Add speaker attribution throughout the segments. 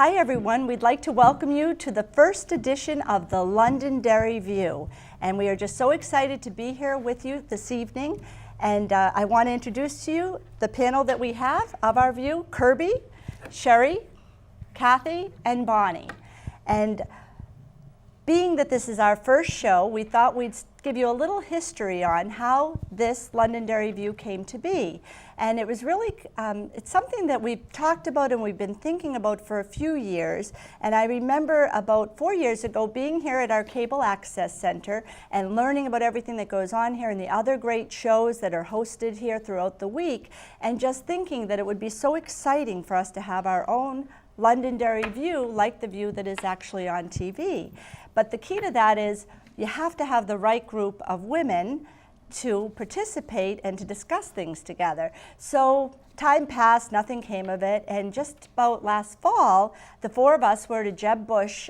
Speaker 1: Hi everyone, we'd like to welcome you to the first edition of the Londonderry View. And we are just so excited to be here with you this evening. And I want to introduce to you the panel that we have of our view: Kirby, Sherry, Cathy, and Bonnie. And being that this is our first show, we thought we'd give you a little history on how this Londonderry View came to be. And it was really, it's something that we've talked about and we've been thinking about for a few years. And I remember about 4 years ago being here at our Cable Access Center and learning about everything that goes on here and the other great shows that are hosted here throughout the week, and just thinking that it would be so exciting for us to have our own Londonderry View, like the view that is actually on TV. But the key to that is you have to have the right group of women to participate and to discuss things together. So time passed, nothing came of it, and just about last fall, the four of us were at a Jeb Bush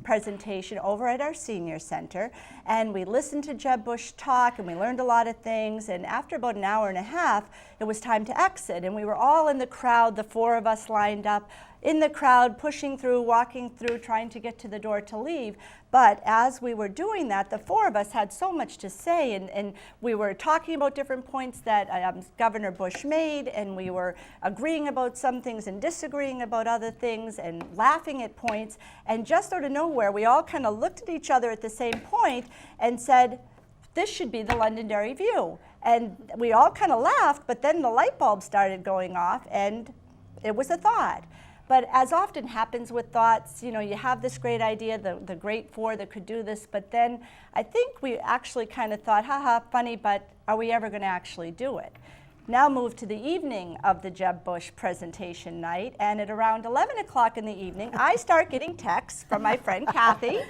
Speaker 1: presentation over at our senior center, and we listened to Jeb Bush talk, and we learned a lot of things, and after about an hour and a half, it was time to exit, and we were all in the crowd, the four of us lined up in the crowd, pushing through, walking through, trying to get to the door to leave. But as we were doing that, the four of us had so much to say, and we were talking about different points that Governor Bush made, and we were agreeing about some things and disagreeing about other things and laughing at points. And just out of nowhere, we all kind of looked at each other at the same point and said, this should be the Londonderry View. And we all kind of laughed, but then the light bulb started going off, and it was a thought. But as often happens with thoughts, you know, you have this great idea, the great four that could do this, but then I think we actually kind of thought, haha, funny, but are we ever going to actually do it? Now move to the evening of the Jeb Bush presentation night, and at around 11 o'clock in the evening, I start getting texts from my friend Cathy,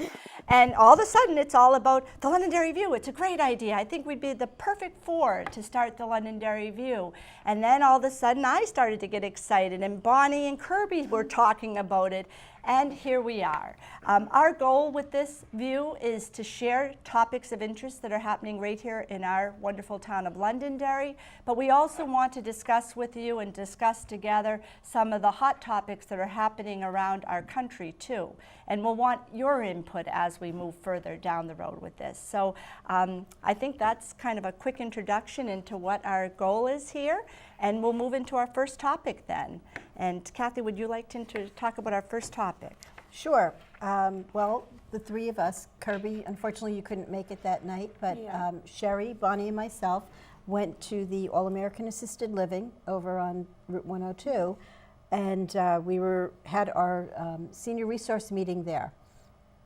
Speaker 1: and all of a sudden it's all about the Londonderry View. It's a great idea. I think we'd be the perfect four to start the Londonderry View. And then all of a sudden I started to get excited, and Bonnie and Kirby were talking about it. And here we are. Our goal with this view is to share topics of interest that are happening right here in our wonderful town of Londonderry, but we also want to discuss with you and discuss together some of the hot topics that are happening around our country too. And we'll want your input as we move further down the road with this. So I think that's kind of a quick introduction into what our goal is here. And we'll move into our first topic then. And Cathy, would you like to talk about our first topic?
Speaker 2: Sure. Well, the three of us, Kirby, unfortunately you couldn't make it that night, but yeah. Sherry, Bonnie, and myself went to the All-American Assisted Living over on Route 102, and we had our senior resource meeting there,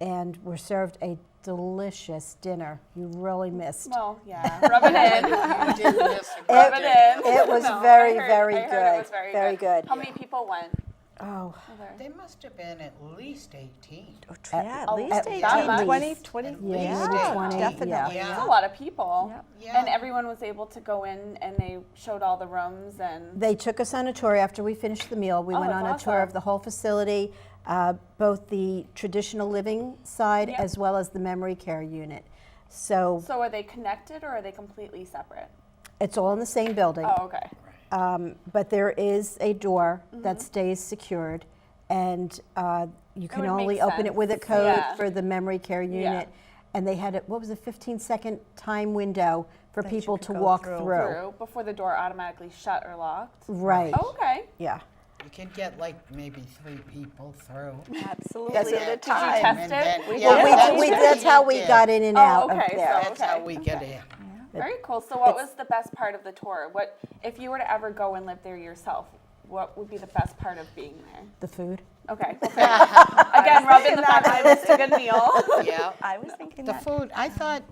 Speaker 2: and were served a delicious dinner. You really missed.
Speaker 3: Well, yeah, rub it in.
Speaker 4: You did miss it.
Speaker 3: Rub it in.
Speaker 2: It was very good.
Speaker 3: It was very
Speaker 2: good.
Speaker 3: How many people went?
Speaker 2: Oh,
Speaker 4: They must have been at least 18.
Speaker 1: Yeah, at least 18,
Speaker 3: that
Speaker 1: 20, 20.
Speaker 2: yeah, 20,
Speaker 1: definitely.
Speaker 2: yeah.
Speaker 3: That's a lot of people.
Speaker 1: Yep.
Speaker 4: Yeah.
Speaker 3: And everyone was able to go in, and they showed all the rooms, and
Speaker 2: They took us on a tour after we finished the meal. We went
Speaker 3: that's
Speaker 2: on a tour
Speaker 3: awesome.
Speaker 2: of the whole facility, both the traditional living side
Speaker 3: Yep.
Speaker 2: as well as the memory care unit. So
Speaker 3: so are they connected or are they completely separate?
Speaker 2: it's all in the same building,
Speaker 3: Oh, okay.
Speaker 2: but there is a door that stays secured, and you can
Speaker 3: would
Speaker 2: only
Speaker 3: make
Speaker 2: open it with a
Speaker 3: sense.
Speaker 2: code
Speaker 3: Yeah.
Speaker 2: for the memory care unit. And they had, what was a 15-second time window for
Speaker 1: That you
Speaker 2: people
Speaker 1: could
Speaker 2: to
Speaker 1: go
Speaker 2: walk
Speaker 1: through.
Speaker 2: through.
Speaker 3: Before the door automatically shut or locked?
Speaker 2: Right,
Speaker 3: Oh, okay.
Speaker 2: yeah.
Speaker 4: You could get like maybe 3 people through.
Speaker 1: Absolutely.
Speaker 2: That's
Speaker 1: at a
Speaker 2: it.
Speaker 1: time.
Speaker 3: Did you test
Speaker 4: And
Speaker 3: it?
Speaker 4: then-
Speaker 3: We
Speaker 4: yeah,
Speaker 3: did.
Speaker 2: That's how we
Speaker 4: did.
Speaker 2: got in and
Speaker 3: Oh,
Speaker 2: out
Speaker 3: okay,
Speaker 2: of there.
Speaker 3: so-
Speaker 4: That's how we get in.
Speaker 3: Very cool. So what was the best part of the tour? What, if you were to ever go and live there yourself, what would be the best part of being there?
Speaker 2: The food.
Speaker 3: Okay. Well, fair. Again, rub in the fact that it was a good meal.
Speaker 4: Yeah.
Speaker 1: I was thinking
Speaker 4: The
Speaker 1: that.
Speaker 4: food, I thought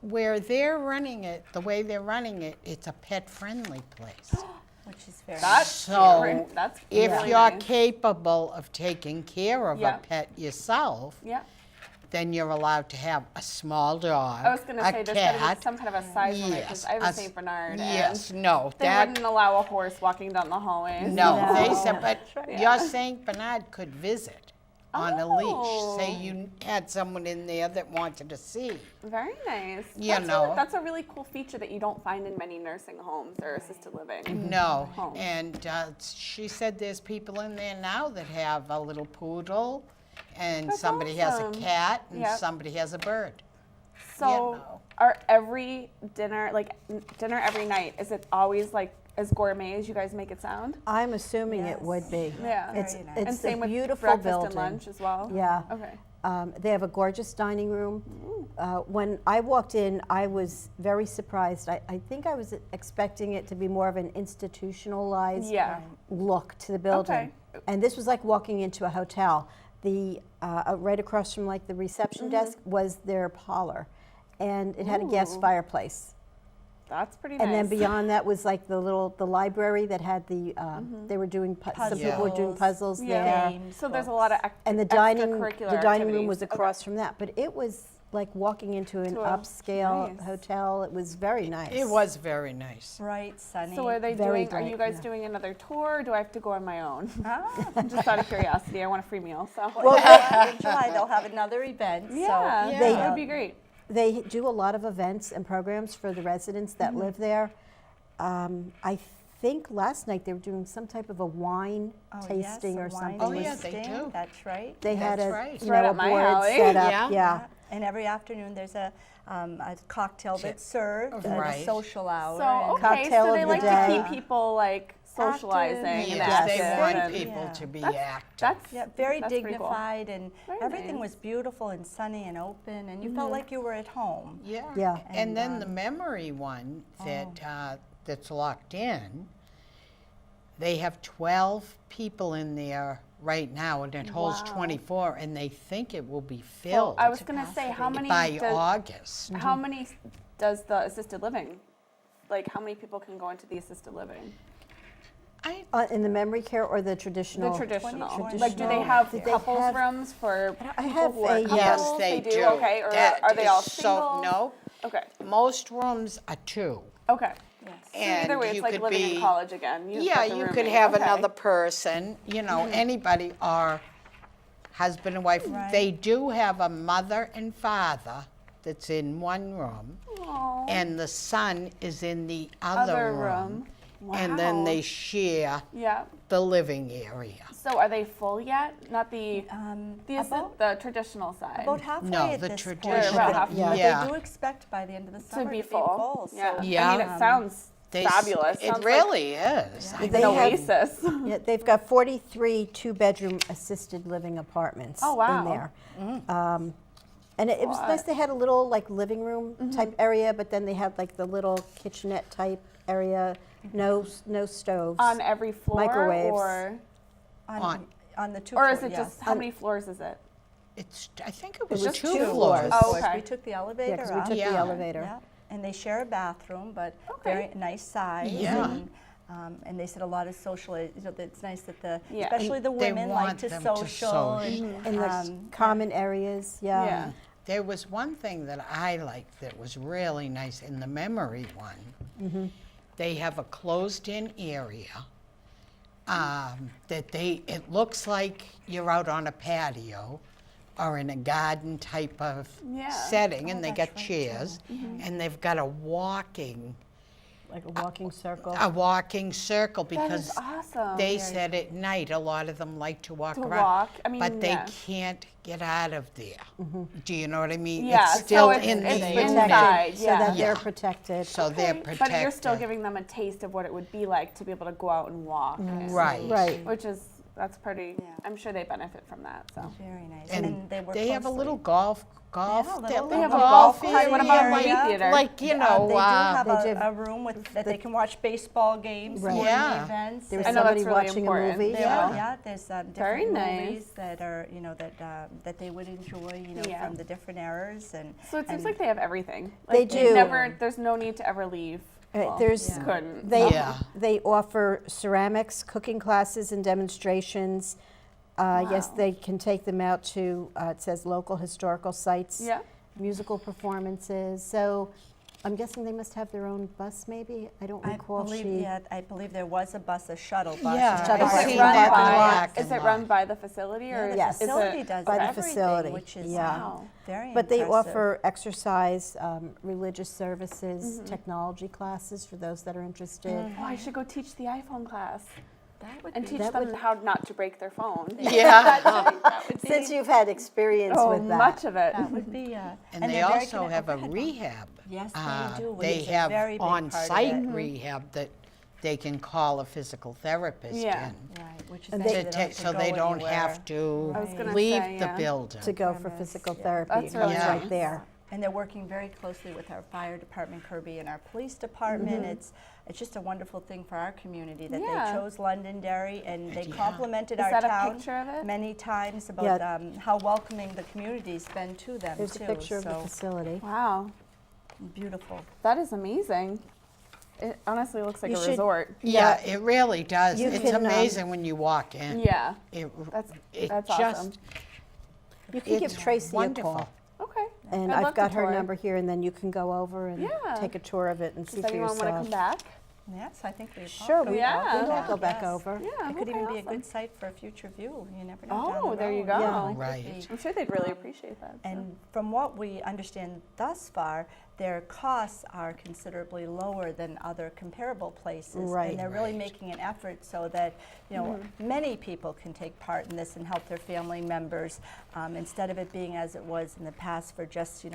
Speaker 4: where they're running it, the way they're running it, it's a pet-friendly place.
Speaker 1: Which is very
Speaker 3: That's
Speaker 4: So
Speaker 3: that's
Speaker 4: if
Speaker 3: really
Speaker 4: you're
Speaker 3: nice.
Speaker 4: capable of taking care of
Speaker 3: Yeah.
Speaker 4: a pet yourself,
Speaker 3: Yeah.
Speaker 4: then you're allowed to have a small dog,
Speaker 3: I was going to say
Speaker 4: a
Speaker 3: there's got to be
Speaker 4: cat.
Speaker 3: some kind of a size limit because I have a
Speaker 4: a
Speaker 3: St. Bernard.
Speaker 4: Yes,
Speaker 3: And
Speaker 4: no,
Speaker 3: they
Speaker 4: that,
Speaker 3: wouldn't allow a horse walking down the hallways.
Speaker 4: no,
Speaker 1: No.
Speaker 4: they said, but
Speaker 3: Yeah.
Speaker 4: your St. Bernard could visit. on a leash. Say
Speaker 3: Oh.
Speaker 4: you had someone in there that wanted to see.
Speaker 3: Very nice.
Speaker 4: You know.
Speaker 3: That's a really cool feature that you don't find in many nursing homes or assisted living.
Speaker 4: No,
Speaker 3: Home.
Speaker 4: and she said there's people in there now that have a little poodle, and
Speaker 3: That's
Speaker 4: somebody has a
Speaker 3: awesome.
Speaker 4: cat, and
Speaker 3: Yep.
Speaker 4: somebody has a bird.
Speaker 3: So,
Speaker 4: know.
Speaker 3: are every dinner, dinner every night, is it always like as gourmet as you guys make it sound?
Speaker 2: I'm assuming it would be.
Speaker 3: Yeah.
Speaker 2: It's,
Speaker 1: Very nice.
Speaker 2: it's
Speaker 3: And same
Speaker 2: a
Speaker 3: with
Speaker 2: beautiful
Speaker 3: breakfast
Speaker 2: building.
Speaker 3: and lunch as well?
Speaker 2: Yeah.
Speaker 3: Okay.
Speaker 2: They have a gorgeous dining room. When I walked in, I was very surprised. I think I was expecting it to be more of an institutionalized
Speaker 3: Yeah.
Speaker 2: look to the building.
Speaker 3: Okay.
Speaker 2: And this was like walking into a hotel. The right across from like the reception desk was their parlor, and it had a gas
Speaker 3: Ooh.
Speaker 2: fireplace.
Speaker 3: That's pretty nice.
Speaker 2: And then beyond that was like the library that had the they were doing some people were doing puzzles
Speaker 3: Yeah.
Speaker 2: there.
Speaker 1: Games,
Speaker 3: So there's a lot of
Speaker 2: And the dining
Speaker 3: extracurricular
Speaker 2: room was
Speaker 3: activities.
Speaker 2: across from that, but it was like walking into an
Speaker 3: To a-
Speaker 2: upscale
Speaker 3: nice.
Speaker 2: hotel. It was very nice.
Speaker 4: It was very nice.
Speaker 1: Bright, sunny.
Speaker 3: So are they
Speaker 2: Very
Speaker 3: doing? Are you
Speaker 2: bright,
Speaker 3: guys
Speaker 2: yeah.
Speaker 3: doing another tour? Or do I have to go on my own?
Speaker 1: Ah.
Speaker 3: Just out of curiosity, I want a free meal. So
Speaker 1: Well, in July they'll have another event.
Speaker 3: yeah,
Speaker 1: So,
Speaker 2: They-
Speaker 3: that would be great.
Speaker 2: They do a lot of events and programs for the residents that live there. I think last night they were doing some type of a wine tasting or something.
Speaker 4: Oh, yeah, they
Speaker 1: tasting,
Speaker 4: do.
Speaker 1: That's right.
Speaker 2: They had
Speaker 4: That's
Speaker 2: a
Speaker 4: right.
Speaker 2: you
Speaker 3: It's right
Speaker 2: know a
Speaker 3: up my
Speaker 2: board
Speaker 3: alley.
Speaker 2: set up.
Speaker 4: Yeah.
Speaker 2: Yeah.
Speaker 1: And every afternoon there's a cocktail that's served and a
Speaker 4: Right.
Speaker 1: social hour.
Speaker 3: So
Speaker 1: and-
Speaker 3: okay,
Speaker 2: Cocktail
Speaker 3: so they
Speaker 2: of the
Speaker 3: like
Speaker 2: day.
Speaker 3: to keep people like socializing and
Speaker 4: Yes,
Speaker 2: Yes.
Speaker 4: they
Speaker 3: active
Speaker 4: want
Speaker 3: and-
Speaker 4: people
Speaker 1: Yeah.
Speaker 4: to be
Speaker 3: That's-
Speaker 4: active.
Speaker 3: That's
Speaker 1: Yeah, very
Speaker 3: that's pretty cool.
Speaker 1: dignified, and
Speaker 3: Very
Speaker 1: everything
Speaker 3: nice.
Speaker 1: was beautiful and sunny and open, and you felt like you were at home.
Speaker 4: Yeah.
Speaker 2: Yeah.
Speaker 4: And then the memory one that that's locked in, they have 12 people in there right now, and it holds
Speaker 3: Wow.
Speaker 4: 24, and they think it will be
Speaker 3: Well,
Speaker 4: filled
Speaker 3: I was gonna say how many
Speaker 4: by
Speaker 3: does,
Speaker 4: August.
Speaker 3: how many does the assisted living? Like how many people can go into the assisted living?
Speaker 4: I
Speaker 2: In the memory care or the traditional?
Speaker 3: The traditional.
Speaker 1: 20,
Speaker 3: Like, do they
Speaker 1: 20.
Speaker 3: have
Speaker 2: Did they
Speaker 3: couples
Speaker 2: have-
Speaker 3: rooms for
Speaker 2: I
Speaker 3: people
Speaker 2: have
Speaker 3: who are
Speaker 2: a-
Speaker 3: couples?
Speaker 4: Yes, they do.
Speaker 3: Okay, or
Speaker 4: That
Speaker 3: are they all
Speaker 4: is
Speaker 3: single?
Speaker 4: No,
Speaker 3: Okay.
Speaker 4: most rooms are 2.
Speaker 3: Okay.
Speaker 1: Yes.
Speaker 3: So
Speaker 4: And
Speaker 3: either way, it's
Speaker 4: you
Speaker 3: like
Speaker 4: could
Speaker 3: living
Speaker 4: be-
Speaker 3: in college again. You just
Speaker 4: Yeah,
Speaker 3: got the
Speaker 4: you could
Speaker 3: roommate.
Speaker 4: have
Speaker 3: Okay.
Speaker 4: another person, you know, anybody, or husband and wife.
Speaker 1: Right.
Speaker 4: They do have a mother and father that's in one room,
Speaker 3: Aw.
Speaker 4: and the son is in the other
Speaker 3: Other
Speaker 4: room.
Speaker 3: room.
Speaker 4: And then
Speaker 3: Wow.
Speaker 4: they share
Speaker 3: Yeah.
Speaker 4: the living area.
Speaker 3: So are they full yet? Not the
Speaker 1: About,
Speaker 3: the traditional side.
Speaker 1: about halfway
Speaker 4: No,
Speaker 1: at
Speaker 4: the
Speaker 1: this point.
Speaker 4: traditional-
Speaker 3: About half.
Speaker 2: Yeah.
Speaker 4: Yeah.
Speaker 1: They do expect by the end of the
Speaker 3: to
Speaker 1: summer
Speaker 3: be full.
Speaker 1: so,
Speaker 3: Yeah.
Speaker 4: Yeah.
Speaker 3: I mean, it sounds
Speaker 4: They s-
Speaker 3: fabulous.
Speaker 4: It
Speaker 3: Sounds
Speaker 4: really is.
Speaker 3: like
Speaker 4: I
Speaker 3: an
Speaker 2: They have-
Speaker 3: oasis.
Speaker 2: Yeah, they've got 43 two-bedroom assisted living apartments
Speaker 3: Oh, wow.
Speaker 2: in there. And it was nice. They had a little like living room type area, but then they had like the little kitchenette type area. No stoves.
Speaker 3: On every floor,
Speaker 2: Microwaves.
Speaker 3: or
Speaker 1: on the two
Speaker 3: or is
Speaker 1: floor,
Speaker 3: it just
Speaker 1: yes.
Speaker 3: how many floors is it?
Speaker 4: It's. I think it
Speaker 2: was
Speaker 4: was
Speaker 2: just
Speaker 4: 2
Speaker 2: two
Speaker 4: floors.
Speaker 2: floors.
Speaker 3: Oh,
Speaker 1: Of course,
Speaker 3: okay.
Speaker 1: we took the
Speaker 2: yeah,
Speaker 1: elevator
Speaker 2: because we
Speaker 1: up.
Speaker 2: took
Speaker 4: Yeah.
Speaker 2: the elevator.
Speaker 1: Yeah, and they share a bathroom, but
Speaker 3: Okay.
Speaker 1: very nice size.
Speaker 4: Yeah.
Speaker 1: And they said a lot of social. You know, it's nice that
Speaker 3: Yeah.
Speaker 1: especially the
Speaker 4: They
Speaker 1: women like
Speaker 4: want
Speaker 1: to
Speaker 4: them to
Speaker 1: social.
Speaker 4: social.
Speaker 2: And the common areas, yeah.
Speaker 3: Yeah.
Speaker 4: There was one thing that I liked that was really nice in the memory one. They have a closed-in area that it looks like you're out on a patio or in a garden type of
Speaker 3: Yeah.
Speaker 4: setting, and they
Speaker 1: that's
Speaker 4: got
Speaker 1: right,
Speaker 4: chairs, and they've got a walking
Speaker 2: Like a walking circle.
Speaker 4: circle
Speaker 3: That
Speaker 4: because
Speaker 3: is awesome.
Speaker 4: they said at night a lot of them like to walk
Speaker 3: To
Speaker 4: around,
Speaker 3: walk, I mean,
Speaker 4: but they
Speaker 3: yeah.
Speaker 4: can't get out of there. Do you know what I mean?
Speaker 3: Yeah,
Speaker 4: It's
Speaker 3: so
Speaker 4: still
Speaker 3: it's-
Speaker 4: in
Speaker 3: it's
Speaker 4: the
Speaker 3: inside.
Speaker 4: unit,
Speaker 2: so
Speaker 3: yeah.
Speaker 2: that they're
Speaker 4: Yeah.
Speaker 2: protected.
Speaker 4: so they're
Speaker 3: Okay,
Speaker 4: protected.
Speaker 3: But you're still giving them a taste of what it would be like to be able to go out and walk. and-
Speaker 4: Right.
Speaker 2: Right.
Speaker 3: Which is that's pretty.
Speaker 1: Yeah.
Speaker 3: I'm sure they benefit from that. So.
Speaker 1: Very nice.
Speaker 4: And
Speaker 1: they work
Speaker 4: they have a
Speaker 1: closely.
Speaker 4: little golf.
Speaker 1: They
Speaker 3: have a golf course. What about a movie
Speaker 1: area.
Speaker 3: theater?
Speaker 4: Like, you know,
Speaker 1: they do have
Speaker 2: they do-
Speaker 1: a room that they can watch baseball games,
Speaker 2: Right.
Speaker 1: sporting
Speaker 4: Yeah.
Speaker 1: events.
Speaker 2: There was
Speaker 3: I know
Speaker 2: somebody
Speaker 3: that's really
Speaker 2: watching
Speaker 3: important.
Speaker 2: a movie.
Speaker 1: There
Speaker 4: Yeah.
Speaker 1: are, yeah, there's
Speaker 3: Very
Speaker 1: different
Speaker 3: nice.
Speaker 1: movies that are, that they would enjoy,
Speaker 3: Yeah.
Speaker 1: from the different eras. And
Speaker 3: So it seems
Speaker 1: and
Speaker 3: like they have everything.
Speaker 2: They
Speaker 3: Like,
Speaker 2: do.
Speaker 3: There's no need to ever leave. Well,
Speaker 2: There's
Speaker 3: couldn't.
Speaker 2: they offer ceramics, cooking classes, and demonstrations. Yes,
Speaker 3: Wow.
Speaker 2: they can take them out to it says local historical sites.
Speaker 3: Yeah.
Speaker 2: Musical performances. So I'm guessing they must have their own bus, maybe? I don't
Speaker 1: I
Speaker 2: recall
Speaker 1: believe, I believe there was a bus, a shuttle bus.
Speaker 4: Yeah,
Speaker 2: shuttle
Speaker 3: Is
Speaker 2: bus.
Speaker 3: it
Speaker 2: See
Speaker 3: run
Speaker 2: that in the
Speaker 3: by?
Speaker 4: parking
Speaker 3: Is it
Speaker 4: lot.
Speaker 3: run by the facility or
Speaker 1: The
Speaker 2: Yes.
Speaker 3: is
Speaker 1: facility
Speaker 3: it
Speaker 1: does
Speaker 2: by the
Speaker 1: everything,
Speaker 2: facility,
Speaker 1: which is
Speaker 2: yeah.
Speaker 1: very
Speaker 2: But they
Speaker 1: impressive.
Speaker 2: offer exercise, religious services, technology classes for those that are interested.
Speaker 3: Oh, I should go teach the iPhone class
Speaker 1: That would
Speaker 3: and
Speaker 1: be
Speaker 3: teach
Speaker 2: That
Speaker 3: them
Speaker 2: would-
Speaker 3: how not to break their phone.
Speaker 4: Yeah.
Speaker 2: Since you've had experience
Speaker 3: Oh,
Speaker 2: with that.
Speaker 3: much of it.
Speaker 1: That would be.
Speaker 4: And they
Speaker 1: they're very
Speaker 4: also have a rehab.
Speaker 1: Yes, they do, which
Speaker 4: They
Speaker 1: is a
Speaker 4: have
Speaker 1: very big part of
Speaker 4: on-site
Speaker 1: it.
Speaker 4: rehab that they can call a physical therapist
Speaker 3: Yeah.
Speaker 4: in.
Speaker 1: Right, which is
Speaker 2: And
Speaker 1: nice,
Speaker 2: they-
Speaker 4: So they don't have to
Speaker 3: I was gonna
Speaker 4: leave
Speaker 3: say,
Speaker 4: the
Speaker 3: yeah.
Speaker 4: building.
Speaker 2: To go for physical therapy.
Speaker 3: That's
Speaker 2: It comes
Speaker 3: really
Speaker 2: right
Speaker 3: nice.
Speaker 2: there.
Speaker 1: And they're working very closely with our fire department, Kirby, and our police department. It's just a wonderful thing for our community that
Speaker 3: Yeah.
Speaker 1: they chose Londonderry, and they
Speaker 4: Yeah.
Speaker 1: complimented
Speaker 3: Is
Speaker 1: our
Speaker 3: that a
Speaker 1: town
Speaker 3: picture of it?
Speaker 1: many times about
Speaker 2: Yeah.
Speaker 1: how welcoming the community's been to them
Speaker 2: There's
Speaker 1: too.
Speaker 2: a picture of the
Speaker 1: So
Speaker 2: facility.
Speaker 3: Wow,
Speaker 1: beautiful.
Speaker 3: that is amazing. It honestly looks like
Speaker 2: You
Speaker 3: a
Speaker 2: should-
Speaker 3: resort.
Speaker 4: Yeah, it really does.
Speaker 2: You
Speaker 4: It's
Speaker 2: can,
Speaker 4: amazing when you walk in.
Speaker 3: Yeah,
Speaker 4: It,
Speaker 3: that's
Speaker 4: it
Speaker 3: that's
Speaker 4: just,
Speaker 3: awesome.
Speaker 2: You can give
Speaker 4: it's
Speaker 2: Tracy
Speaker 4: wonderful.
Speaker 2: a call.
Speaker 3: Okay.
Speaker 2: And
Speaker 3: I'd
Speaker 2: I've
Speaker 3: love
Speaker 2: got
Speaker 3: to
Speaker 2: her
Speaker 3: tour.
Speaker 2: number here, and then you can go over and
Speaker 3: Yeah.
Speaker 2: take a tour of it and see
Speaker 3: Does
Speaker 2: for
Speaker 3: anyone want to
Speaker 2: yourself.
Speaker 3: come back?
Speaker 1: Yes, I think we've
Speaker 2: Sure,
Speaker 1: all
Speaker 2: we
Speaker 3: Yeah.
Speaker 2: will go back
Speaker 1: Yes.
Speaker 2: over.
Speaker 3: Yeah.
Speaker 1: It could
Speaker 3: okay,
Speaker 1: even be a
Speaker 3: awesome.
Speaker 1: good site for a future view. You never know. down
Speaker 3: Oh,
Speaker 1: the
Speaker 3: there you
Speaker 1: road.
Speaker 3: go.
Speaker 2: Yeah.
Speaker 1: It could
Speaker 4: Right.
Speaker 1: be.
Speaker 3: I'm sure they'd really appreciate that. so.
Speaker 1: And from what we understand thus far, their costs are considerably lower than other comparable places.
Speaker 2: Right.
Speaker 1: And they're really
Speaker 4: Right.
Speaker 1: making an effort so that, many people can take part in this and help their family members, instead of it being as it was in the past for just,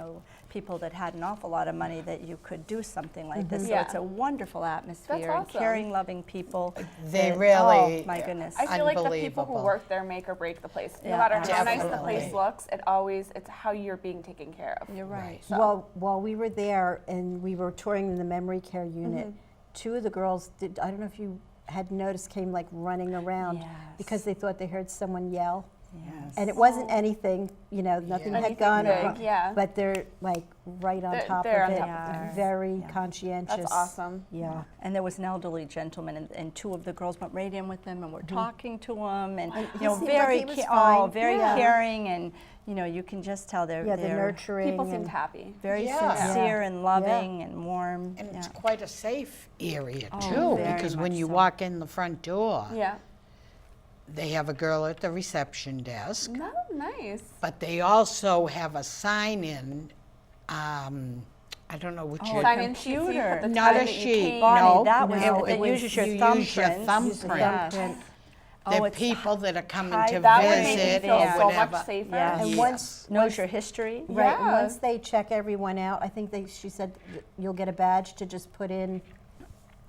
Speaker 1: people that had an awful lot of money, that you could do something like this. So
Speaker 3: Yeah.
Speaker 1: it's a wonderful atmosphere and
Speaker 3: awesome.
Speaker 1: caring, loving people.
Speaker 4: They
Speaker 1: that-
Speaker 4: really-
Speaker 1: oh my goodness.
Speaker 3: I feel like the people who
Speaker 4: Unbelievable.
Speaker 3: work there make or break the place. No
Speaker 1: Yeah,
Speaker 3: matter how nice the
Speaker 4: absolutely.
Speaker 3: place looks, it's how you're being taken care of.
Speaker 1: You're right.
Speaker 3: So-
Speaker 2: Well, while we were there and we were touring in the memory care unit, two of the girls did, I don't know if you had noticed, came like running around
Speaker 1: Yes.
Speaker 2: because they thought they heard someone yell.
Speaker 1: Yes.
Speaker 2: And it wasn't anything, nothing
Speaker 4: Yeah.
Speaker 2: had
Speaker 3: Anything
Speaker 2: gone
Speaker 3: big,
Speaker 2: wrong.
Speaker 3: yeah.
Speaker 2: But they're like right on top
Speaker 3: they're
Speaker 2: of
Speaker 3: on
Speaker 2: it,
Speaker 3: top
Speaker 1: of it.
Speaker 2: very
Speaker 1: Yeah.
Speaker 2: conscientious.
Speaker 3: That's awesome.
Speaker 2: Yeah.
Speaker 1: And there was an elderly gentleman, and two of the girls went right in with them and were talking to him, and
Speaker 2: he seemed like
Speaker 1: very,
Speaker 2: he was fine.
Speaker 1: very
Speaker 2: Yeah.
Speaker 1: caring, and you can just tell they're
Speaker 2: Yeah, the nurturing.
Speaker 3: People
Speaker 2: and
Speaker 3: seemed happy.
Speaker 1: very
Speaker 4: Yeah.
Speaker 1: sincere
Speaker 2: Yeah.
Speaker 1: and loving and warm.
Speaker 4: And
Speaker 1: yeah.
Speaker 4: it's quite a safe area
Speaker 1: Oh,
Speaker 4: too,
Speaker 1: very
Speaker 4: because when
Speaker 1: much
Speaker 4: you
Speaker 1: so.
Speaker 4: walk in the front door,
Speaker 3: Yeah.
Speaker 4: they have a girl at the reception desk,
Speaker 3: No, nice.
Speaker 4: but they also have a sign in, I don't know which
Speaker 1: Oh,
Speaker 4: it-
Speaker 3: Sign in sheet so you put the
Speaker 4: Not
Speaker 3: time
Speaker 4: a
Speaker 3: that you
Speaker 4: sheet,
Speaker 3: came.
Speaker 1: Bonnie,
Speaker 4: no.
Speaker 1: that was
Speaker 2: No,
Speaker 1: it.
Speaker 2: it
Speaker 1: It
Speaker 2: was-
Speaker 1: uses your
Speaker 4: you
Speaker 1: thumbprint.
Speaker 4: use your thumbprint.
Speaker 1: Yes.
Speaker 4: The
Speaker 1: Oh, it's
Speaker 4: people that are coming
Speaker 1: high-
Speaker 4: to
Speaker 3: That would make me
Speaker 4: visit
Speaker 3: feel
Speaker 4: or
Speaker 3: so
Speaker 4: whatever.
Speaker 3: much safer.
Speaker 1: Yes.
Speaker 2: And
Speaker 4: Yes.
Speaker 2: once
Speaker 1: knows your history.
Speaker 2: Right, and
Speaker 3: Yeah.
Speaker 2: once they check everyone out, I think she said you'll get a badge to just put in.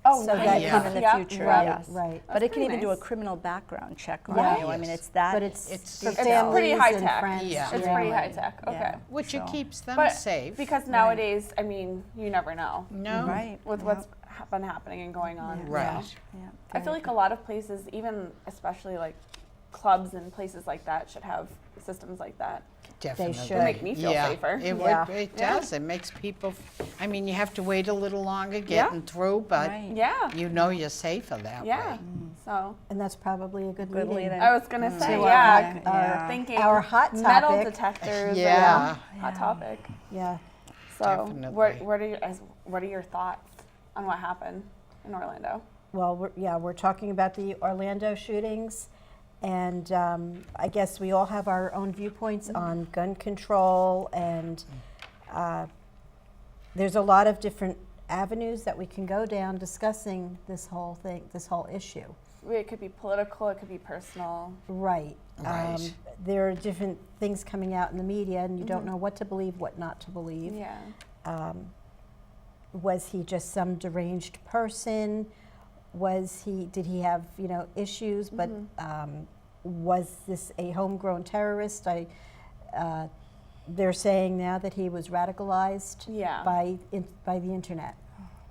Speaker 3: Oh,
Speaker 2: So
Speaker 3: nice.
Speaker 2: that
Speaker 1: Come in the
Speaker 3: Yep.
Speaker 1: future,
Speaker 2: Right,
Speaker 1: yes.
Speaker 2: right.
Speaker 1: But it can
Speaker 3: pretty
Speaker 1: even do a
Speaker 3: nice.
Speaker 1: criminal background check on
Speaker 2: Yeah.
Speaker 1: you. I mean,
Speaker 4: Yes.
Speaker 1: it's that.
Speaker 2: But it's
Speaker 4: It's-
Speaker 2: for
Speaker 4: It's
Speaker 3: pretty
Speaker 2: families
Speaker 3: high
Speaker 2: and
Speaker 3: tech.
Speaker 2: friends.
Speaker 4: Yeah.
Speaker 3: It's pretty high tech. Okay.
Speaker 1: Yeah.
Speaker 4: Which
Speaker 1: So-
Speaker 4: it keeps them
Speaker 3: But
Speaker 4: safe.
Speaker 3: because nowadays, I mean, you never know
Speaker 4: No.
Speaker 1: Right.
Speaker 3: with
Speaker 1: yeah.
Speaker 3: what's been happening and going on. so.
Speaker 4: Right.
Speaker 1: Yeah,
Speaker 3: I feel
Speaker 1: very
Speaker 3: like a lot of places, even especially like clubs and places like that, should have systems like that.
Speaker 4: Definitely.
Speaker 2: should.
Speaker 3: Make me feel
Speaker 4: Yeah,
Speaker 3: safer.
Speaker 4: It
Speaker 2: Yeah.
Speaker 4: would, it
Speaker 3: Yeah.
Speaker 4: does. It makes people, I mean, you have to wait a little longer getting through, but
Speaker 1: Right.
Speaker 3: Yeah.
Speaker 4: you know you're safer that
Speaker 3: Yeah.
Speaker 4: way.
Speaker 3: So
Speaker 2: And that's probably a good
Speaker 1: Good
Speaker 2: leading.
Speaker 1: lead-in.
Speaker 3: I was gonna say,
Speaker 2: To
Speaker 3: yeah,
Speaker 1: yeah.
Speaker 3: thinking
Speaker 2: Our hot
Speaker 3: metal
Speaker 2: topic.
Speaker 3: detectors.
Speaker 4: Yeah.
Speaker 3: Hot topic.
Speaker 2: Yeah.
Speaker 3: So
Speaker 4: Definitely.
Speaker 3: what are your thoughts on what happened in Orlando?
Speaker 2: Well, we're talking about the Orlando shootings, and I guess we all have our own viewpoints on gun control, and there's a lot of different avenues that we can go down discussing this whole thing, this whole issue.
Speaker 3: It could be political, it could be personal.
Speaker 2: Right.
Speaker 4: Right.
Speaker 2: There are different things coming out in the media, and you don't know what to believe, what not to believe.
Speaker 3: Yeah.
Speaker 2: Was he just some deranged person? Did he have, issues? But was this a homegrown terrorist? They're saying now that he was radicalized
Speaker 3: Yeah.
Speaker 2: by the internet,